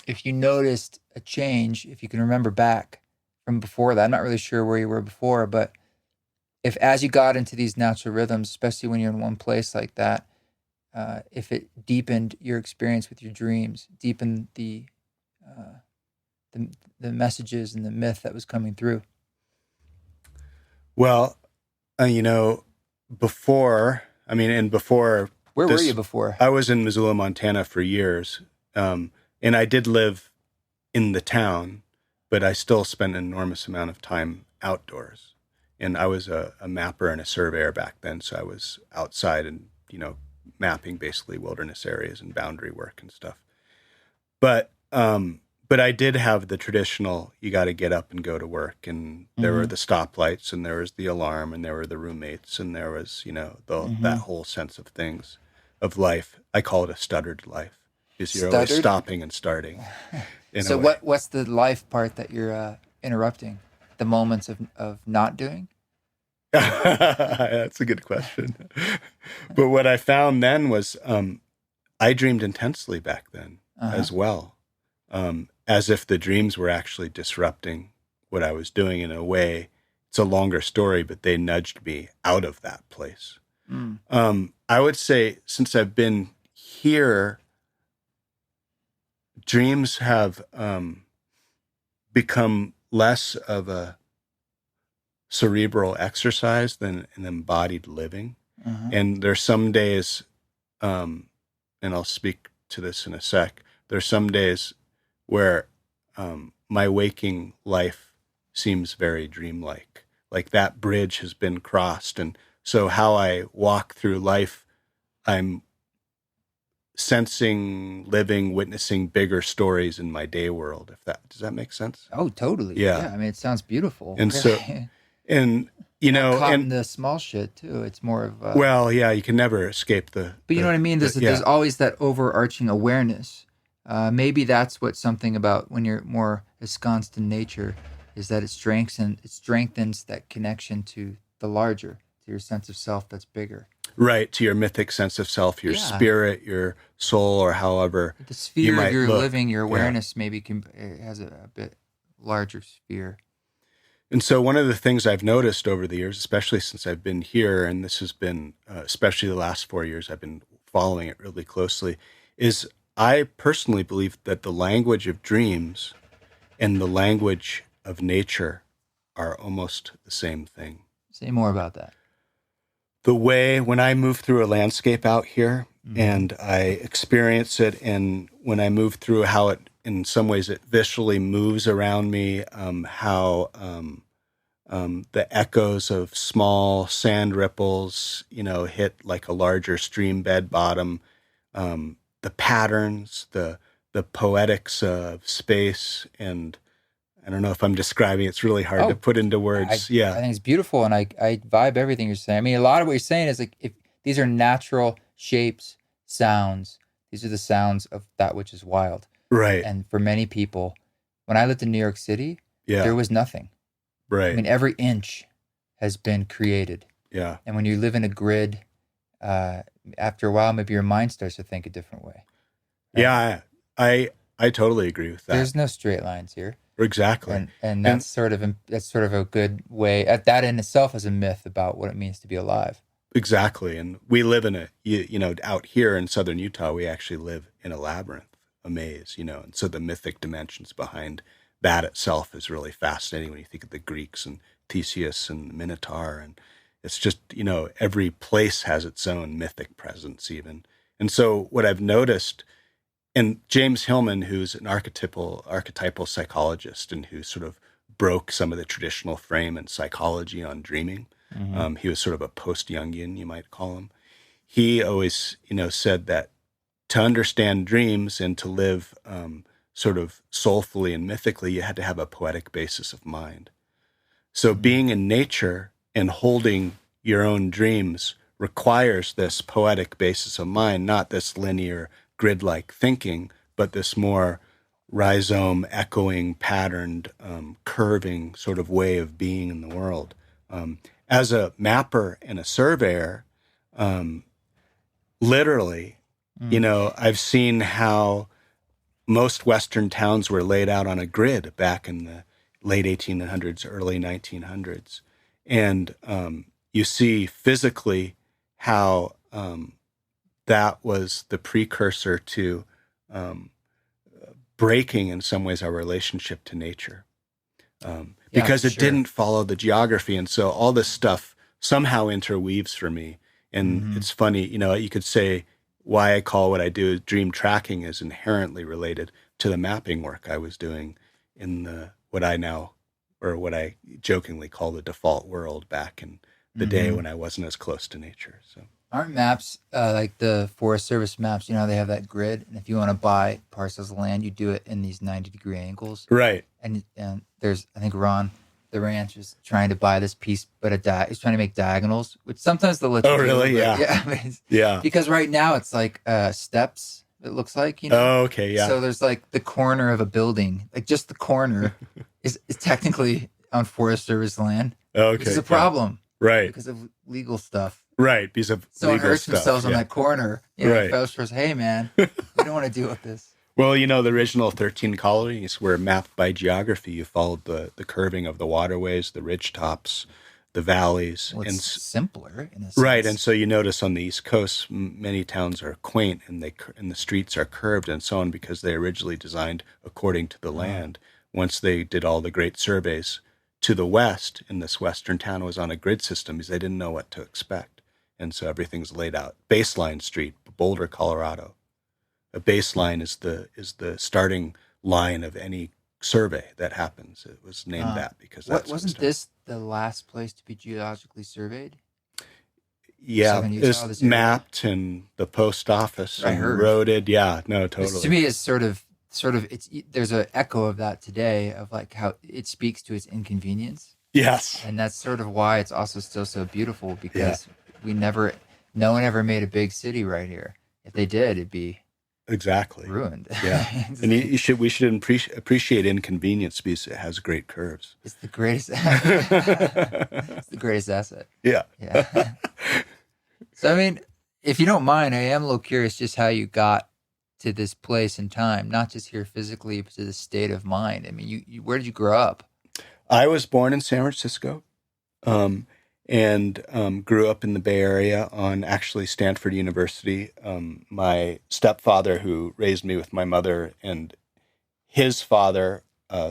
if you noticed a change, if you can remember back from before that. I'm not really sure where you were before, but if as you got into these natural rhythms, especially when you're in one place like that, if it deepened your experience with your dreams, deepened the messages and the myth that was coming through. Well, You know, before, and before Where were this, you before? I was in Missoula, Montana for years. And I did live in the town, but I still spent an enormous amount of time outdoors. And I was a mapper and a surveyor back then. So I was outside and, mapping basically wilderness areas and boundary work and stuff. But I did have the traditional, you got to get up and go to work. And there were the stoplights, and there was the alarm, and there were the roommates, and there was, that whole sense of things, of life. I call it a stuttered life, because you're always stopping and starting. So what's the life part that you're interrupting? The moments of not doing? That's a good question. But what I found then was I dreamed intensely back then as well, as if the dreams were actually disrupting what I was doing in a way. It's a longer story, but they nudged me out of that place. I would say since I've been here, dreams have become less of a cerebral exercise than an embodied living. And there's some days, and I'll speak to this in a sec, there's some days where my waking life seems very dreamlike. Like that bridge has been crossed. And so how I walk through life, I'm sensing, living, witnessing bigger stories in my day world. Does that make sense? Oh, totally. Yeah. I mean, it sounds beautiful. And so, and caught in and the small shit too. It's more of well, yeah, you can never escape But you know what I mean? There's always that overarching awareness. Maybe that's what something about when you're more ensconced in nature is that it strengthens that connection to the larger, to your sense of self that's bigger. Right, to your mythic sense of self, your spirit, your soul, or however the sphere of your living, your awareness maybe has a bit larger sphere. And so one of the things I've noticed over the years, especially since I've been here, and this has been, especially the last 4 years, I've been following it really closely, is I personally believe that the language of dreams and the language of nature are almost the same thing. Say more about that. The way when I move through a landscape out here and I experience it, and when I move through how it, in some ways, it visually moves around me, how the echoes of small sand ripples, hit like a larger stream bed bottom, the patterns, the poetics of space, and I don't know if I'm describing. It's really hard to put into words. I think it's beautiful, and I vibe everything you're saying. I mean, a lot of what you're saying is like if these are natural shapes, sounds. These are the sounds of that which is wild. Right. And for many people, when I lived in New York City, there was nothing. Right. I mean, every inch has been created. Yeah. And when you live in a grid, after a while, maybe your mind starts to think a different way. Right? Yeah, I totally agree with that. There's no straight lines here. Exactly. And that's sort of a good way. That in itself is a myth about what it means to be alive. Exactly. And we live in out here in southern Utah, we actually live in a labyrinth, a maze, and so the mythic dimensions behind that itself is really fascinating when you think of the Greeks and Theseus and the Minotaur. And it's just, every place has its own mythic presence even. And so what I've noticed, and James Hillman, who's an archetypal psychologist and who sort of broke some of the traditional frame in psychology on dreaming, he was sort of a post-Jungian, you might call him. He always, said that to understand dreams and to live sort of soulfully and mythically, you had to have a poetic basis of mind. So being in nature and holding your own dreams requires this poetic basis of mind, not this linear grid-like thinking, but this more rhizome, echoing, patterned, curving sort of way of being in the world. As a mapper and a surveyor, literally, I've seen how most Western towns were laid out on a grid back in the late 1800s, early 1900s. And you see physically how that was the precursor to breaking, in some ways, our relationship to nature. Because it didn't follow the geography. And so all this stuff somehow interweaves for me. And it's funny, you could say why I call what I do dream tracking is inherently related to the mapping work I was doing in what I jokingly call the default world back in the day when I wasn't as close to nature. So aren't maps like the Forest Service maps? They have that grid, and if you want to buy parcels of land, you do it in these 90-degree angles. right. And there's, I think Ron, the ranch, is trying to buy this piece, but he's trying to make diagonals, which sometimes they'll let you do. Really? Yeah. Yeah. Because right now it's like steps. It looks like, Oh, okay. Yeah. So there's like the corner of a building, like just the corner is technically on Forest Service land. Okay. Which is a problem. Right. Because of legal stuff. Right. Because of someone legal hurts stuff. themselves on that corner. Right. If I was, hey man, we don't want to deal with this. Well, the original 13 colonies were mapped by geography. You followed the curving of the waterways, the ridge tops, the valleys. Well, it's simpler in a sense. Right, and so you notice on the East Coast, many towns are quaint and the streets are curved and so on because they originally designed according to the land. Once they did all the great surveys to the west, in this western town was on a grid system because they didn't know what to expect, and so everything's laid out. Baseline Street, Boulder, Colorado. A baseline is the starting line of any survey that happens. It was named that because that's wasn't this the last place to be geologically surved? Yeah, it's mapped and the post office and roaded. Yeah, no, totally. This, to me, is sort of there's an echo of that today of like how it speaks to its inconvenience. Yes, and that's sort of why it's also still so beautiful because no one ever made a big city right here. If they did, it'd be exactly ruined. Yeah, and we should appreciate inconvenience because it has great curves. It's the greatest. It's the greatest asset. Yeah. So I mean, if you don't mind, I am a little curious just how you got to this place and time, not just here physically, but to the state of mind. I mean, you where did you grow up? I was born in San Francisco, and grew up in the Bay Area on actually Stanford University. My stepfather, who raised me with my mother, and his father,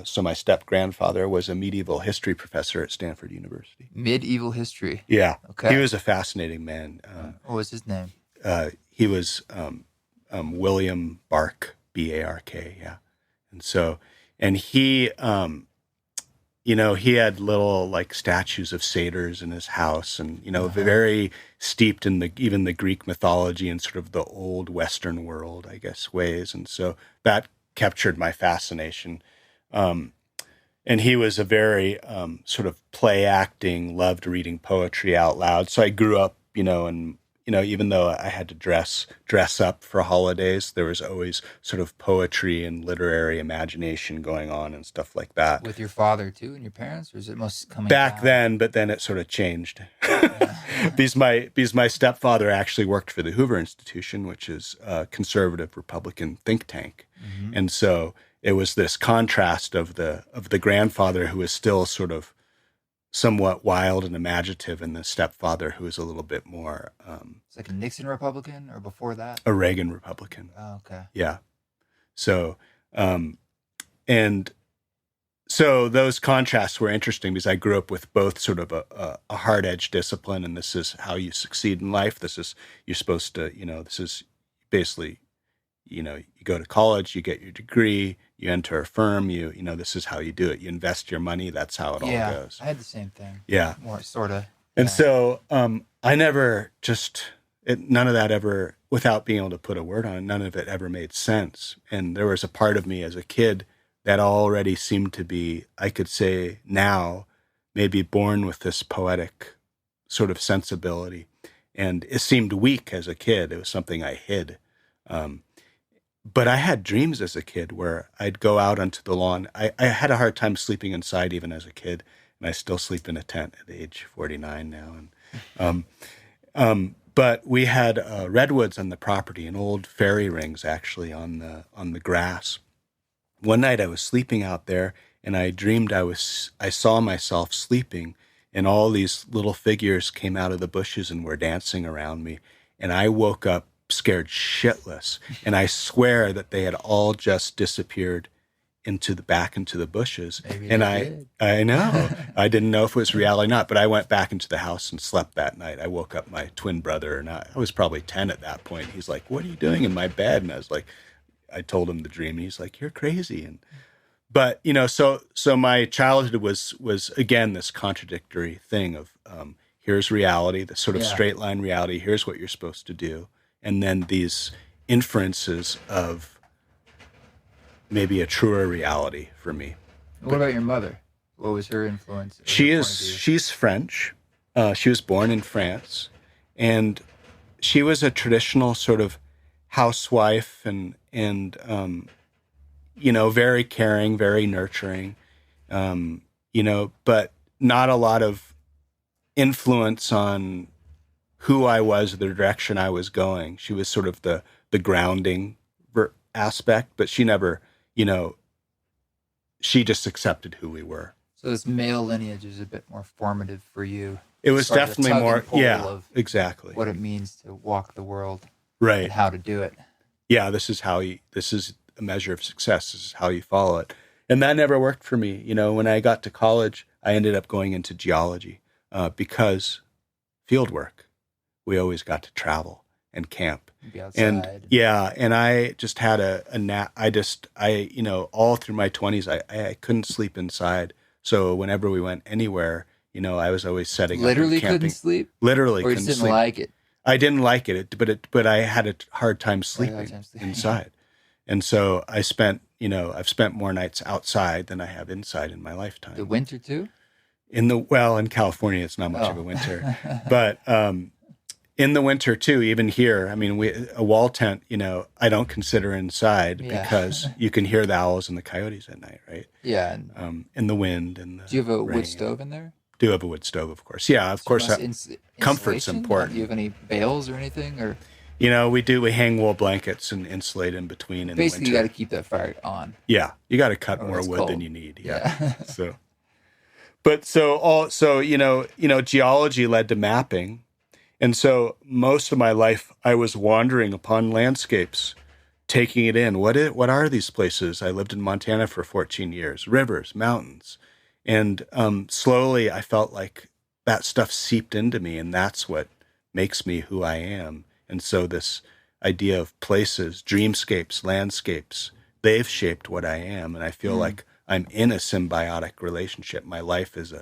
so my step-grandfather, was a medieval history professor at Stanford University. Medieval history? Yeah. Okay. He was a fascinating man. What was his name? He was William Bark, B-A-R-K, yeah. And he... he had little like statues of satyrs in his house and, very steeped in even the Greek mythology and sort of the old Western world, I guess, ways. And so that captured my fascination. And he was a very sort of play acting, loved reading poetry out loud. So I grew up, and even though I had to dress up for holidays, there was always sort of poetry and literary imagination going on and stuff like that. With your father too and your parents, or is it most coming back down? then? But then it sort of changed because my stepfather actually worked for the Hoover Institution, which is a conservative Republican think tank, and so it was this contrast of the grandfather who was still sort of somewhat wild and imaginative, and the stepfather who was a little bit more... it's like a Nixon Republican, or before that? A Reagan Republican. Oh, okay. Yeah. So, and so those contrasts were interesting because I grew up with both sort of a hard-edged discipline, and this is how you succeed in life. You're supposed to, this is basically, you go to college, you get your degree, you enter a firm, this is how you do it. You invest your money. That's how it all goes. I had the same thing. Yeah. More sort of. And so I never none of that ever, without being able to put a word on it, none of it ever made sense. And there was a part of me as a kid that already seemed to be, I could say now, maybe born with this poetic sort of sensibility. And it seemed weak as a kid. It was something I hid. But I had dreams as a kid where I'd go out onto the lawn. I had a hard time sleeping inside even as a kid, and I still sleep in a tent at age 49 now. And but we had redwoods on the property and old fairy rings actually on the grass. One night I was sleeping out there, and I dreamed I saw myself sleeping, and all these little figures came out of the bushes and were dancing around me, and I woke up scared shitless, and I swear that they had all just disappeared back into the bushes. Maybe And they did. I know, I didn't know if it was reality or not, but I went back into the house and slept that night. I woke up my twin brother, and I was probably 10 at that point. He's like, "What are you doing in my bed?" And I was like, I told him the dream, and he's like, "You're crazy." But so my childhood was again this contradictory thing of here's reality, the sort of straight line reality. Here's what you're supposed to do, and then these inferences of maybe a truer reality for me. What about your mother? What was her influence? She's French. She was born in France, and she was a traditional sort of housewife and very caring, very nurturing, but not a lot of influence on who I was, the direction I was going. She was sort of the grounding aspect, but she never, she just accepted who we were. So this male lineage is a bit more formative for you. It was Sort of the definitely tug more, and pull of exactly. what it means to walk the world, Right. and how to do it. Yeah, this is a measure of success. This is how you follow it. And that never worked for me. When I got to college, I ended up going into geology because field work, we always got to travel and camp. Be outside. And I just had a nap. All through my 20s, I couldn't sleep inside. So whenever we went anywhere, I was always setting Literally up and camping. couldn't sleep? Literally Or you couldn't just didn't sleep. like it? I didn't like it, but I had a hard time sleeping inside. And so I've spent more nights outside than I have inside in my lifetime. The winter too? In California, it's not much of a winter, but in the winter too, even here, I mean, a wall tent, I don't consider inside because you can hear the owls and the coyotes at night, right? Yeah. And the wind and the Do you have a rain. wood stove in there? Do have a wood stove, of course. Yeah, of course. Comfort's Insulation? important. Do you have any bales or anything? Or we hang wool blankets and insulate in between in basically the you winter. got to keep that fire on. Yeah, you got to cut more it's wood cold. than you need. Yeah. Geology led to mapping. And so most of my life I was wandering upon landscapes, taking it in. What are these places? I lived in Montana for 14 years, rivers, mountains. And slowly I felt like that stuff seeped into me, and that's what makes me who I am. And so this idea of places, dreamscapes, landscapes, they've shaped what I am. And I feel like I'm in a symbiotic relationship. My life is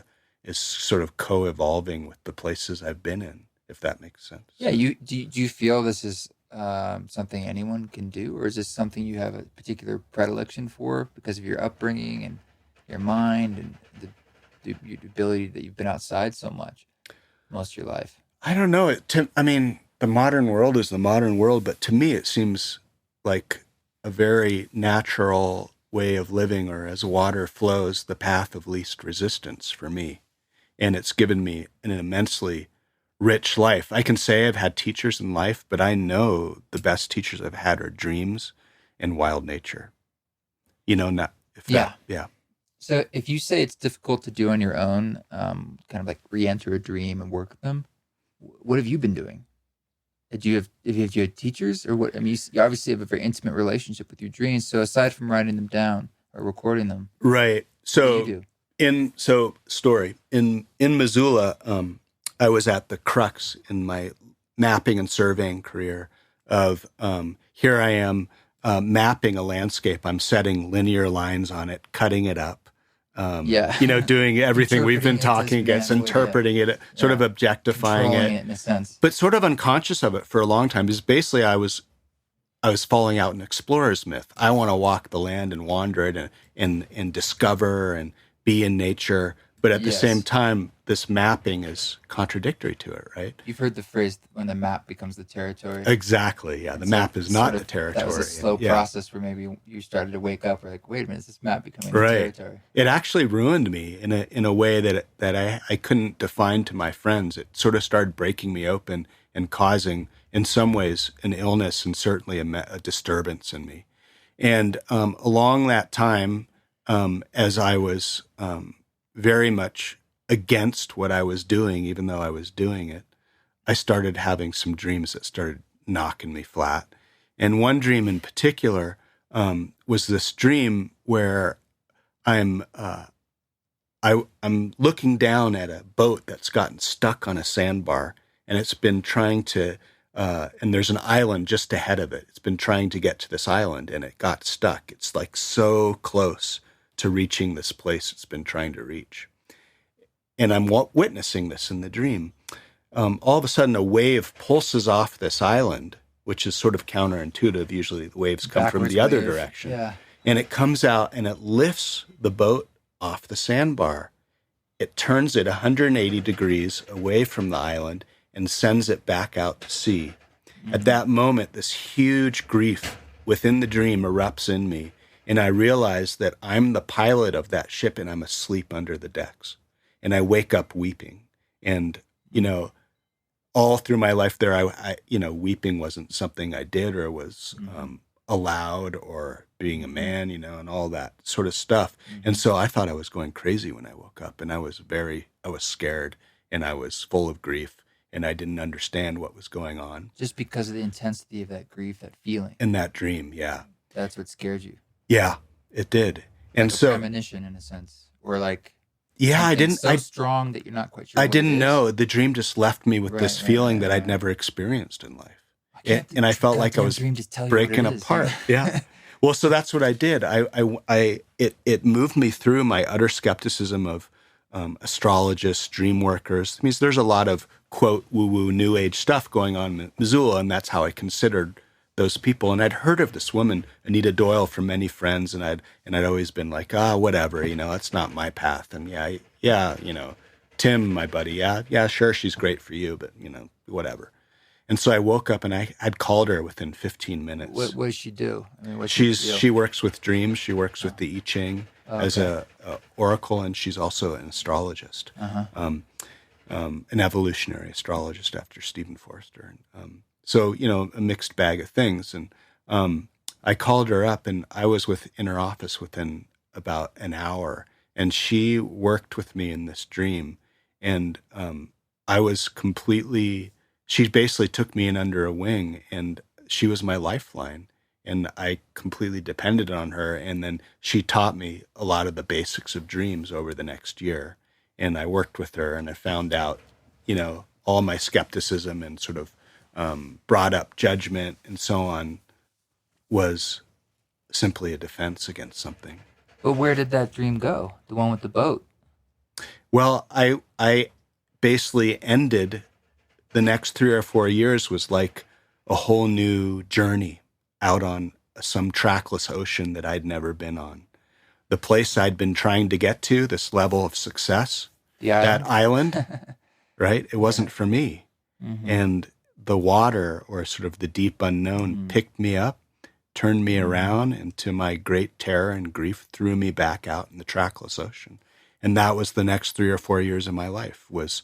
sort of co-evolving with the places I've been in, if that makes sense. Yeah. Do you feel this is something anyone can do, or is this something you have a particular predilection for because of your upbringing and your mind and the ability that you've been outside so much most of your life? I don't know. The modern world is the modern world, but to me it seems like a very natural way of living, or as water flows, the path of least resistance for me. And it's given me an immensely rich life. I can say I've had teachers in life, but I know the best teachers I've had are dreams and wild nature. So if you say it's difficult to do on your own, kind of like re-enter a dream and work with them, what have you been doing? Have you had teachers, or what? I mean, you obviously have a very intimate relationship with your dreams. So aside from writing them down or recording them, right? So what do you do? In Missoula, I was at the crux in my mapping and surveying career of here I am mapping a landscape. I'm setting linear lines on it, cutting it up. Doing everything we've been talking against, interpreting it, sort of objectifying it in a sense, but sort of unconscious of it for a long time. Because basically, I was falling out an explorer's myth. I want to walk the land and wander it and discover and be in nature. But at the same time, this mapping is contradictory to it, right? You've heard the phrase, when the map becomes the territory. Exactly, yeah. The map is not the territory. That was a slow process where maybe you started to wake up. Or like, wait a minute, is this map becoming the territory? It actually ruined me in a way that I couldn't define to my friends. It sort of started breaking me open and causing, in some ways, an illness and certainly a disturbance in me. And along that time, as I was very much against what I was doing, even though I was doing it, I started having some dreams that started knocking me flat. And one dream in particular, was this dream where I'm looking down at a boat that's gotten stuck on a sandbar, and it's been trying to, and there's an island just ahead of it. It's been trying to get to this island, and it got stuck. It's like so close to reaching this place it's been trying to reach. And I'm witnessing this in the dream. All of a sudden, a wave pulses off this island, which is sort of counterintuitive. Usually the waves come from the other direction. Yeah. And it comes out and it lifts the boat off the sandbar. It turns it 180 degrees away from the island and sends it back out to sea. Mm-hmm. At that moment, this huge grief within the dream erupts in me, and I realize that I'm the pilot of that ship and I'm asleep under the decks. And I wake up weeping. And, all through my life there, I weeping wasn't something I did or was allowed, or being a man, and all that sort of stuff. Mm-hmm. And so I thought I was going crazy when I woke up, and I was scared, and I was full of grief, and I didn't understand what was going on. Just because of the intensity of that grief, that feeling. And that dream, yeah. That's what scared you. Yeah, it did. And like so a premonition in a sense, or like, yeah, I didn't. So strong that you're not quite sure. I didn't know. The dream just left me with this feeling that I'd never experienced in life, and I felt like I was breaking apart. Yeah. Well, so that's what I did. It moved me through my utter skepticism of astrologists, dream workers. It means there's a lot of quote woo-woo new age stuff going on in Missoula, and that's how I considered those people. And I'd heard of this woman, Anita Doyle, from many friends, and I'd always been like, whatever, that's not my path. And yeah, Tim, my buddy, yeah, sure, she's great for you, but whatever. And so I woke up and I'd called her within 15 minutes. What does she do? I mean, she works with dreams. She works with the I Ching as a oracle, and she's also an astrologist, an evolutionary astrologist after Stephen Forrester. And, so, a mixed bag of things. And I called her up, and I was in her office within about an hour, and she worked with me in this dream. And I was she basically took me in under a wing, and she was my lifeline. And I completely depended on her. And then she taught me a lot of the basics of dreams over the next year. And I worked with her, and I found out, all my skepticism and sort of brought up judgment and so on was simply a defense against something. But where did that dream go? The one with the boat? Well, I basically ended the next 3 or 4 years was like a whole new journey out on some trackless ocean that I'd never been on. The place I'd been trying to get to, this level of success, that island, right? It wasn't for me. Mm-hmm. And the water, or sort of the deep unknown, picked me up, turned me around, and to my great terror and grief, threw me back out in the trackless ocean. And that was the next 3 or 4 years of my life, was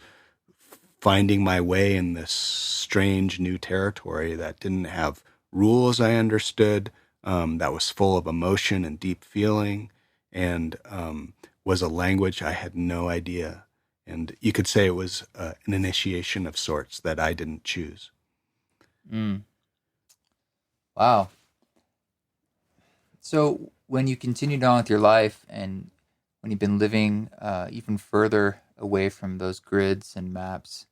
finding my way in this strange new territory that didn't have rules I understood, that was full of emotion and deep feeling, and was a language I had no idea. And you could say it was an initiation of sorts that I didn't choose. Wow. So when you continued on with your life, and when you've been living even further away from those grids and maps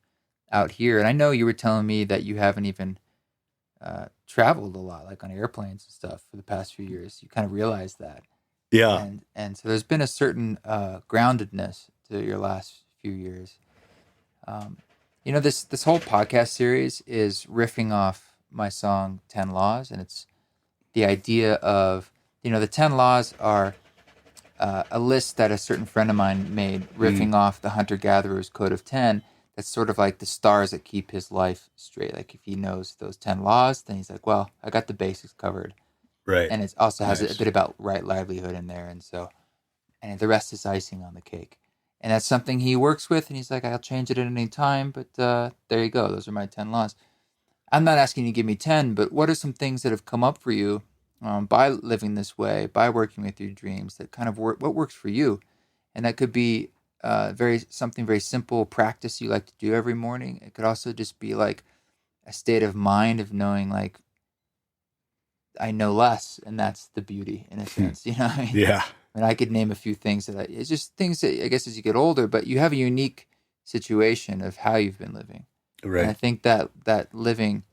out here, and I know you were telling me that you haven't even traveled a lot, like on airplanes and stuff, for the past few years. You kind of realized that. Yeah. And so there's been a certain groundedness to your last few years. This whole podcast series is riffing off my song 10 Laws, and it's the idea of, the 10 laws are a list that a certain friend of mine made, riffing off the hunter-gatherer's code of 10. That's sort of like the stars that keep his life straight. Like if he knows those 10 laws, then he's like, well, I got the basics covered. Right. And it also has a bit about right livelihood in there. And the rest is icing on the cake. And that's something he works with, and he's like, I'll change it at any time, but there you go. Those are my 10 laws. I'm not asking you to give me 10, but what are some things that have come up for you by living this way, by working with your dreams, that kind of what works for you? And that could be something very simple practice you like to do every morning. It could also just be like a state of mind of knowing, like, I know less, and that's the beauty in a sense. You know, Yeah. I mean, I could name a few things it's just things that I guess as you get older, but you have a unique situation of how you've been living, and I Right. think that living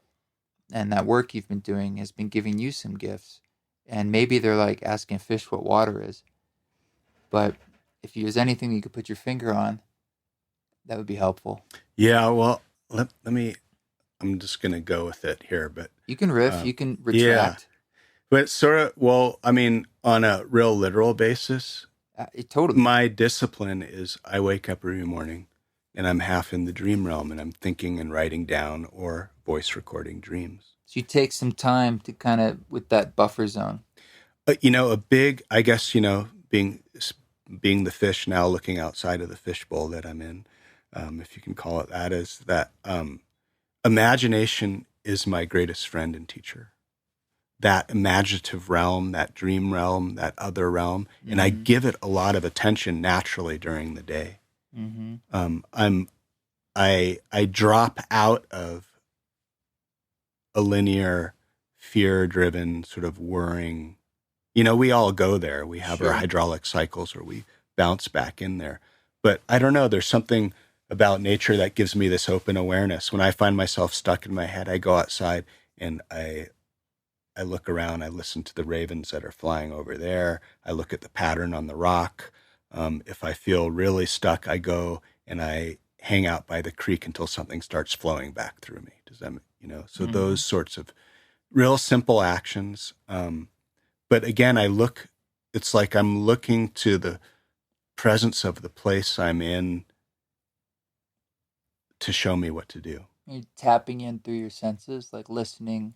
and that work you've been doing has been giving you some gifts, and maybe they're like asking a fish what water is, but if there's anything you could put your finger on, that would be helpful. Yeah. Well, let me, I'm just going to go with it here, but You can riff, um, you can yeah, retract. but sort of, well, I mean, on a real literal basis, Totally. my discipline is I wake up every morning and I'm half in the dream realm and I'm thinking and writing down or voice recording dreams. So you take some time to kind of with that buffer zone. But, a big, I guess, being the fish now looking outside of the fishbowl that I'm in, if you can call it that, is that imagination is my greatest friend and teacher. That imaginative realm, that dream realm, that other realm, and I give it a lot of attention naturally during the day. Mm-hmm. I drop out of a linear, fear-driven sort of worrying. We all go there. We have our hydraulic cycles, or we bounce back in there. But I don't know. There's something about nature that gives me this open awareness. When I find myself stuck in my head, I go outside and I look around. I listen to the ravens that are flying over there. I look at the pattern on the rock. If I feel really stuck, I go and I hang out by the creek until something starts flowing back through me. Does that, so those sorts of real simple actions. But again, it's like I'm looking to the presence of the place I'm in to show me what to do. You're tapping in through your senses, like listening.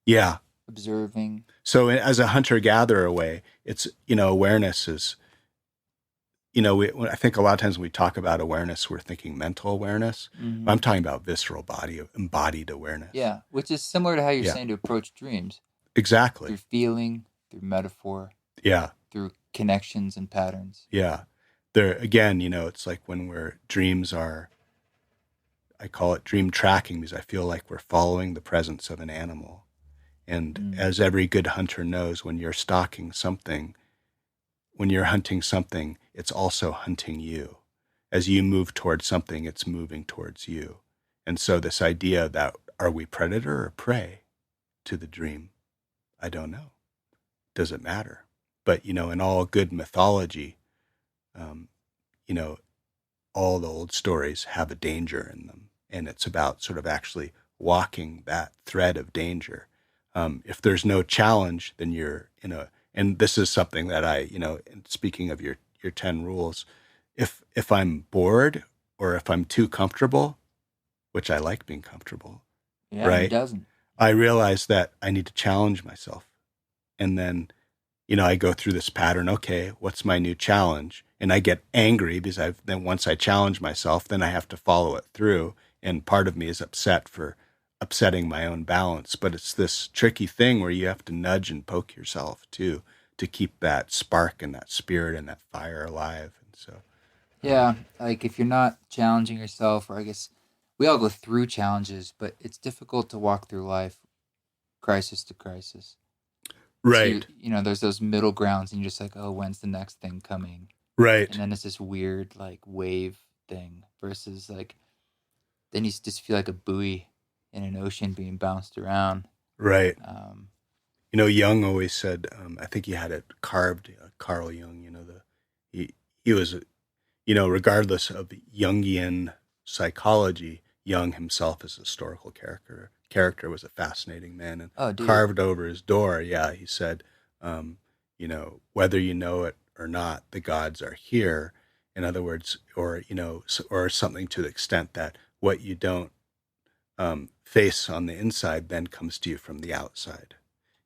Yeah. Observing. So as a hunter-gatherer way, it's, awareness is, I think a lot of times when we talk about awareness, we're thinking mental awareness. Mm-hmm. I'm talking about visceral body, embodied awareness. Yeah, which is similar to how you're saying to approach dreams. Exactly. Through feeling, through metaphor. Yeah. Through connections and patterns. Yeah. There, again, it's like when dreams are, I call it dream tracking because I feel like we're following the presence of an animal. And as every good hunter knows, when you're stalking something, when you're hunting something, it's also hunting you. As you move towards something, it's moving towards you. And so this idea that are we predator or prey to the dream? I don't know. Does it matter? But, in all good mythology, all the old stories have a danger in them. And it's about sort of actually walking that thread of danger. If there's no challenge, then you're, and this is something that I, speaking of your 10 rules, if I'm bored or if I'm too comfortable, which I like being comfortable, right? Who doesn't? I realize that I need to challenge myself. And then, I go through this pattern. Okay, what's my new challenge? And I get angry because then once I challenge myself, then I have to follow it through. And part of me is upset for upsetting my own balance. But it's this tricky thing where you have to nudge and poke yourself too, to keep that spark and that spirit and that fire alive. And so, yeah, like if you're not challenging yourself, or I guess we all go through challenges, but it's difficult to walk through life crisis to crisis. right. So there's those middle grounds and you're just like, oh, when's the next thing coming? Right. And then it's this weird like wave thing versus like, then you just feel like a buoy in an ocean being bounced around. Right. Jung always said, I think he had it carved, Carl Jung, he was, regardless of Jungian psychology, Jung himself as a historical character was a fascinating man, and carved over his door. Yeah. He said, whether you know it or not, the gods are here. In other words, or something to the extent that what you don't face on the inside then comes to you from the outside.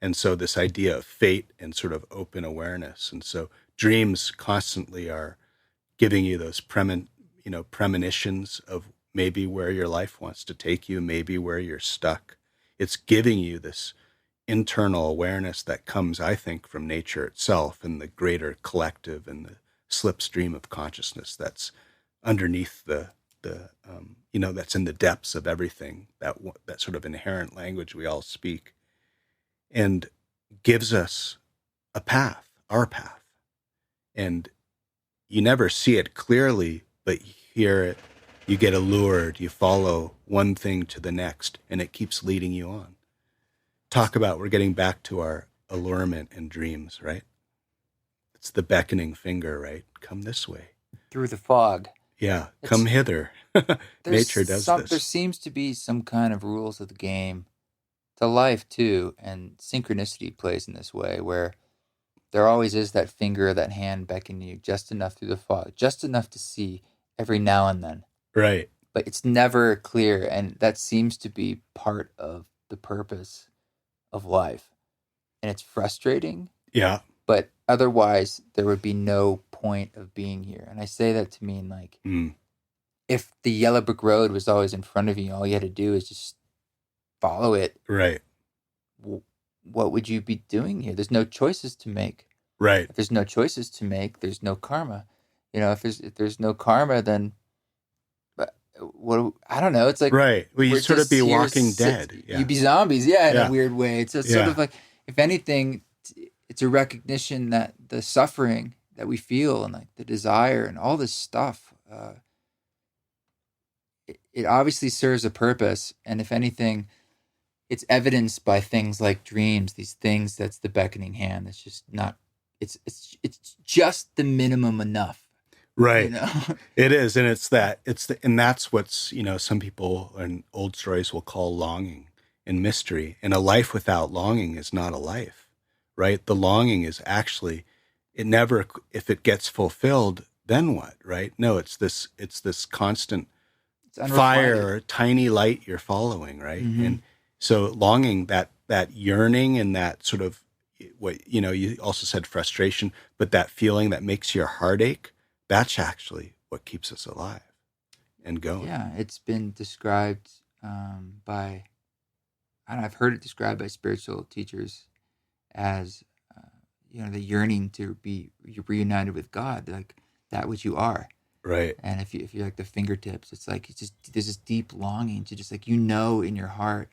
And so this idea of fate and sort of open awareness. And so dreams constantly are giving you those premonitions of maybe where your life wants to take you, maybe where you're stuck. It's giving you this internal awareness that comes, I think, from nature itself and the greater collective and the slipstream of consciousness that's underneath that's in the depths of everything, that sort of inherent language we all speak. And gives us a path, our path. And you never see it clearly, but you hear it, you get allured, you follow one thing to the next, and it keeps leading you on. Talk about, we're getting back to our allurement and dreams, right? It's the beckoning finger, right? Come this way. Through the fog. Yeah, come hither. Nature does this. There seems to be some kind of rules of the game to life too, and synchronicity plays in this way, where there always is that finger or that hand beckoning you just enough through the fog, just enough to see every now and then. Right. But it's never clear, and that seems to be part of the purpose of life. And it's frustrating. Yeah. But otherwise, there would be no point of being here. And I say that to mean, like, if the yellow brick road was always in front of you, all you had to do is just follow it. Right. What would you be doing here? There's no choices to make. Right. If there's no choices to make, there's no karma. If there's no karma, then what? I don't know. It's like, right. Well, you sort of be Walking Dead. Yeah. You'd be zombies. Yeah, in a weird way. It's sort of like, if anything, it's a recognition that the suffering that we feel and like the desire and all this stuff, it obviously serves a purpose. And if anything, it's evidenced by things like dreams, these things that's the beckoning hand. It's just not, it's just the minimum enough. Right. It is. And and that's what's, some people in old stories will call longing and mystery. And a life without longing is not a life, right? The longing is actually, if it gets fulfilled, then what, right? No, it's this constant fire, tiny light you're following, right? Mm-hmm. And so longing, that yearning and that sort of, what, you also said frustration, but that feeling that makes your heart ache, that's actually what keeps us alive and going. Yeah, it's been described I've heard it described by spiritual teachers as, the yearning to be reunited with God, like that which you are. Right. And if you're like the fingertips, it's like, there's this deep longing to just like, in your heart,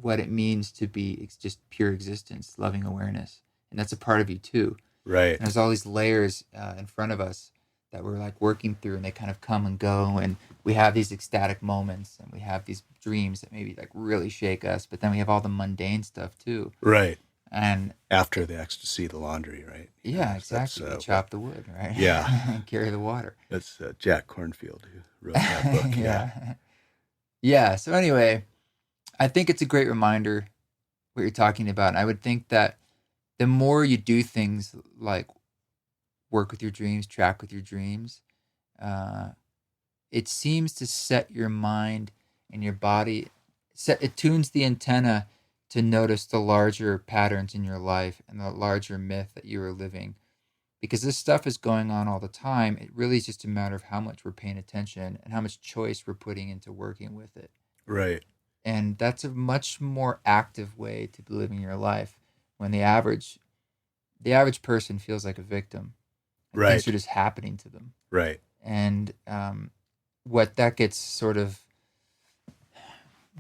what it means to be, it's just pure existence, loving awareness. And that's a part of you too. Right. And there's all these layers in front of us that we're like working through, and they kind of come and go, and we have these ecstatic moments, and we have these dreams that maybe like really shake us, but then we have all the mundane stuff too. Right. And after the ecstasy, the laundry, right? Yeah, exactly. Chop the wood, right? Yeah. And carry the water. That's Jack Kornfield who wrote that book. Yeah. Yeah. So anyway, I think it's a great reminder what you're talking about. And I would think that the more you do things like work with your dreams, track with your dreams, it seems to set your mind and your body, it tunes the antenna to notice the larger patterns in your life and the larger myth that you are living. Because this stuff is going on all the time. It really is just a matter of how much we're paying attention and how much choice we're putting into working with it. Right. And that's a much more active way to be living your life, when the average person feels like a victim. Right. Things are just happening to them. Right. And what that gets sort of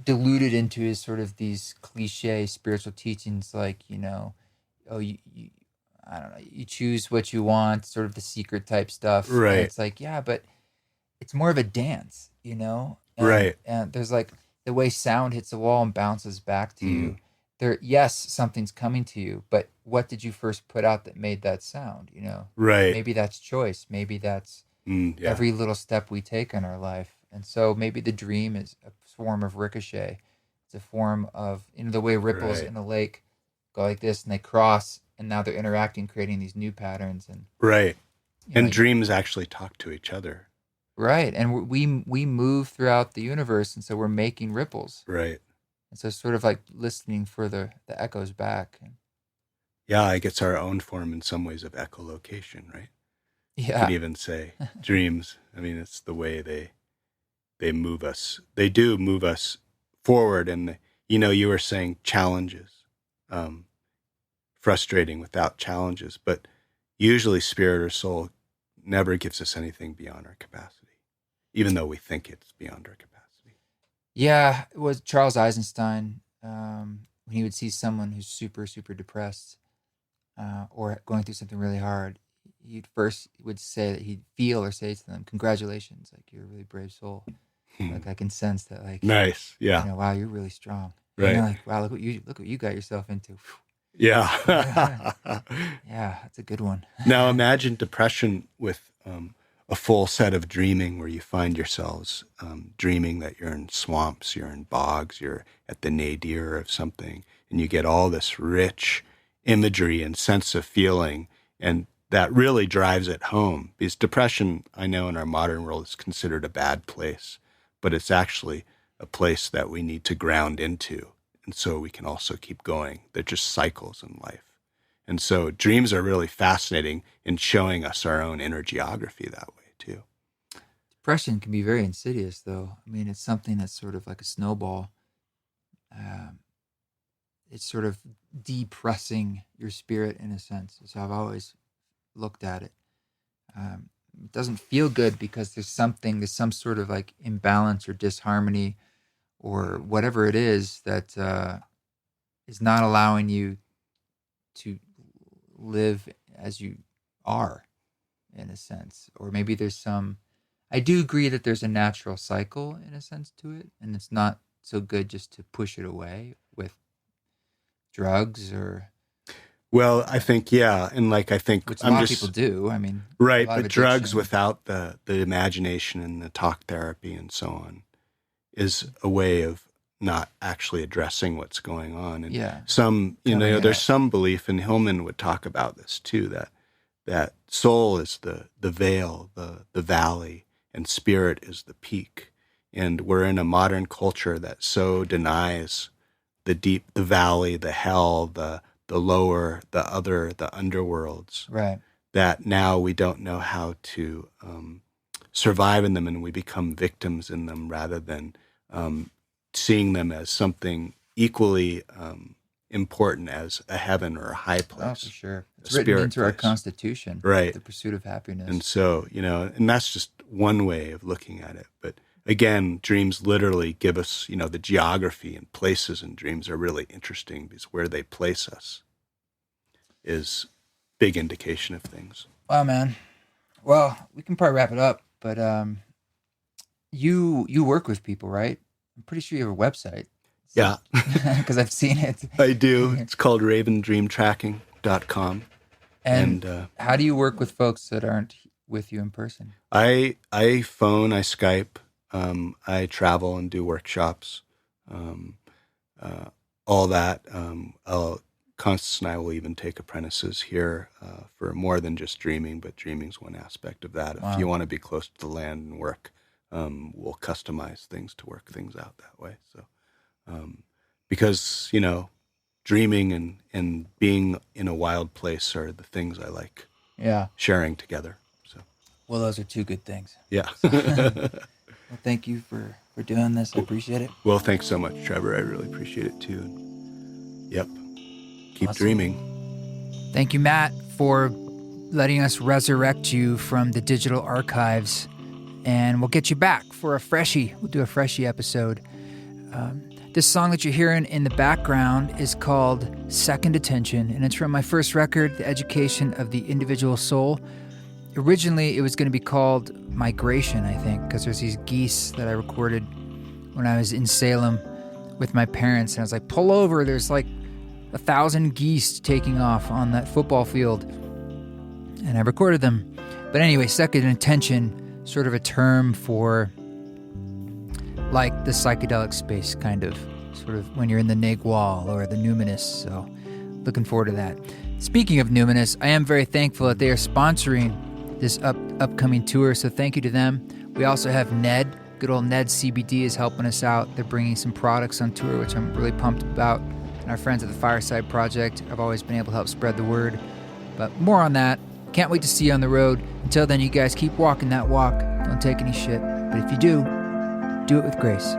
diluted into is sort of these cliche spiritual teachings, like, I don't know, you choose what you want, sort of the secret type stuff. Right. And it's like, yeah, but it's more of a dance, And, right. And there's like the way sound hits a wall and bounces back to you. Yes, something's coming to you, but what did you first put out that made that sound, Right. Maybe that's choice. Maybe that's every little step we take in our life. And so maybe the dream is a form of ricochet. It's a form of, the way ripples in a lake go like this and they cross, and now they're interacting, creating these new patterns. And right. And dreams actually talk to each other. Right. And we move throughout the universe, and so we're making ripples. Right. And so sort of like listening for the echoes back. Yeah, I guess our own form in some ways of echolocation, right? Yeah. You could even say dreams. I mean, it's the way they move us. They do move us forward. And, you were saying challenges, frustrating without challenges. But usually spirit or soul never gives us anything beyond our capacity, even though we think it's beyond our capacity. Yeah, it was Charles Eisenstein when he would see someone who's super, super depressed or going through something really hard, would say that he'd feel or say to them, "Congratulations, like you're a really brave soul." Like I can sense that, like, Nice. Yeah. wow, you're really strong. Right. Like, wow, look what you got yourself into. Yeah. Yeah, that's a good one. Now imagine depression with a full set of dreaming where you find yourselves dreaming that you're in swamps, you're in bogs, you're at the nadir of something, and you get all this rich imagery and sense of feeling, and that really drives it home. Because depression, I know in our modern world, is considered a bad place, but it's actually a place that we need to ground into. And so we can also keep going. They're just cycles in life. And so dreams are really fascinating in showing us our own inner geography that way too. Depression can be very insidious, though. I mean, it's something that's sort of like a snowball. It's sort of depressing your spirit in a sense. So I've always looked at it. It doesn't feel good because there's some sort of like imbalance or disharmony or whatever it is that is not allowing you to live as you are, in a sense. Or maybe I do agree that there's a natural cycle in a sense to it, and it's not so good just to push it away with drugs or... Well, I think, yeah. And like, I think which a lot of people do. I mean, right. But drugs without the imagination and the talk therapy and so on is a way of not actually addressing what's going on. And there's some belief, and Hillman would talk about this too, that soul is the veil, the valley, and spirit is the peak. And we're in a modern culture that so denies the deep, the valley, the hell, the lower, the other, the underworlds. Right. That now we don't know how to survive in them, and we become victims in them rather than seeing them as something equally important as a heaven or a high place. Oh, for sure. It's written into our Constitution. Right. The pursuit of happiness. And so, and that's just one way of looking at it. But again, dreams literally give us, the geography, and places in dreams are really interesting because where they place us is big indication of things. Wow, man. Well, we can probably wrap it up, but you work with people, right? I'm pretty sure you have a website. Yeah. Because I've seen it. I do. It's called ravendreamtracking.com. And how do you work with folks that aren't with you in person? I phone, I Skype, I travel and do workshops, all that. Constance and I will even take apprentices here for more than just dreaming, but dreaming's one aspect of that. If you want to be close to the land and work, we'll customize things to work things out that way. So, because, dreaming and being in a wild place are the things I like sharing together. So, well, those are two good things. Yeah. Well, thank you for doing this. I appreciate it. Well, thanks so much, Trevor. I really appreciate it too. Yep. Keep dreaming. Thank you, Matt, for letting us resurrect you from the digital archives. And we'll get you back for a freshie. We'll do a freshie episode. This song that you're hearing in the background is called Second Attention, and it's from my first record, The Education of the Individual Soul. Originally, it was going to be called Migration, I think, because there's these geese that I recorded when I was in Salem with my parents. And I was like, pull over, there's like 1,000 geese taking off on that football field. And I recorded them. But anyway, Second Attention, sort of a term for like the psychedelic space, kind of, sort of when you're in the Nagual or the Numinous. So looking forward to that. Speaking of Numinous, I am very thankful that they are sponsoring this upcoming tour. So thank you to them. We also have Ned. Good old Ned CBD is helping us out. They're bringing some products on tour, which I'm really pumped about. And our friends at the Fireside Project have always been able to help spread the word. But more on that. Can't wait to see you on the road. Until then, you guys keep walking that walk. Don't take any shit. But if you do it with grace.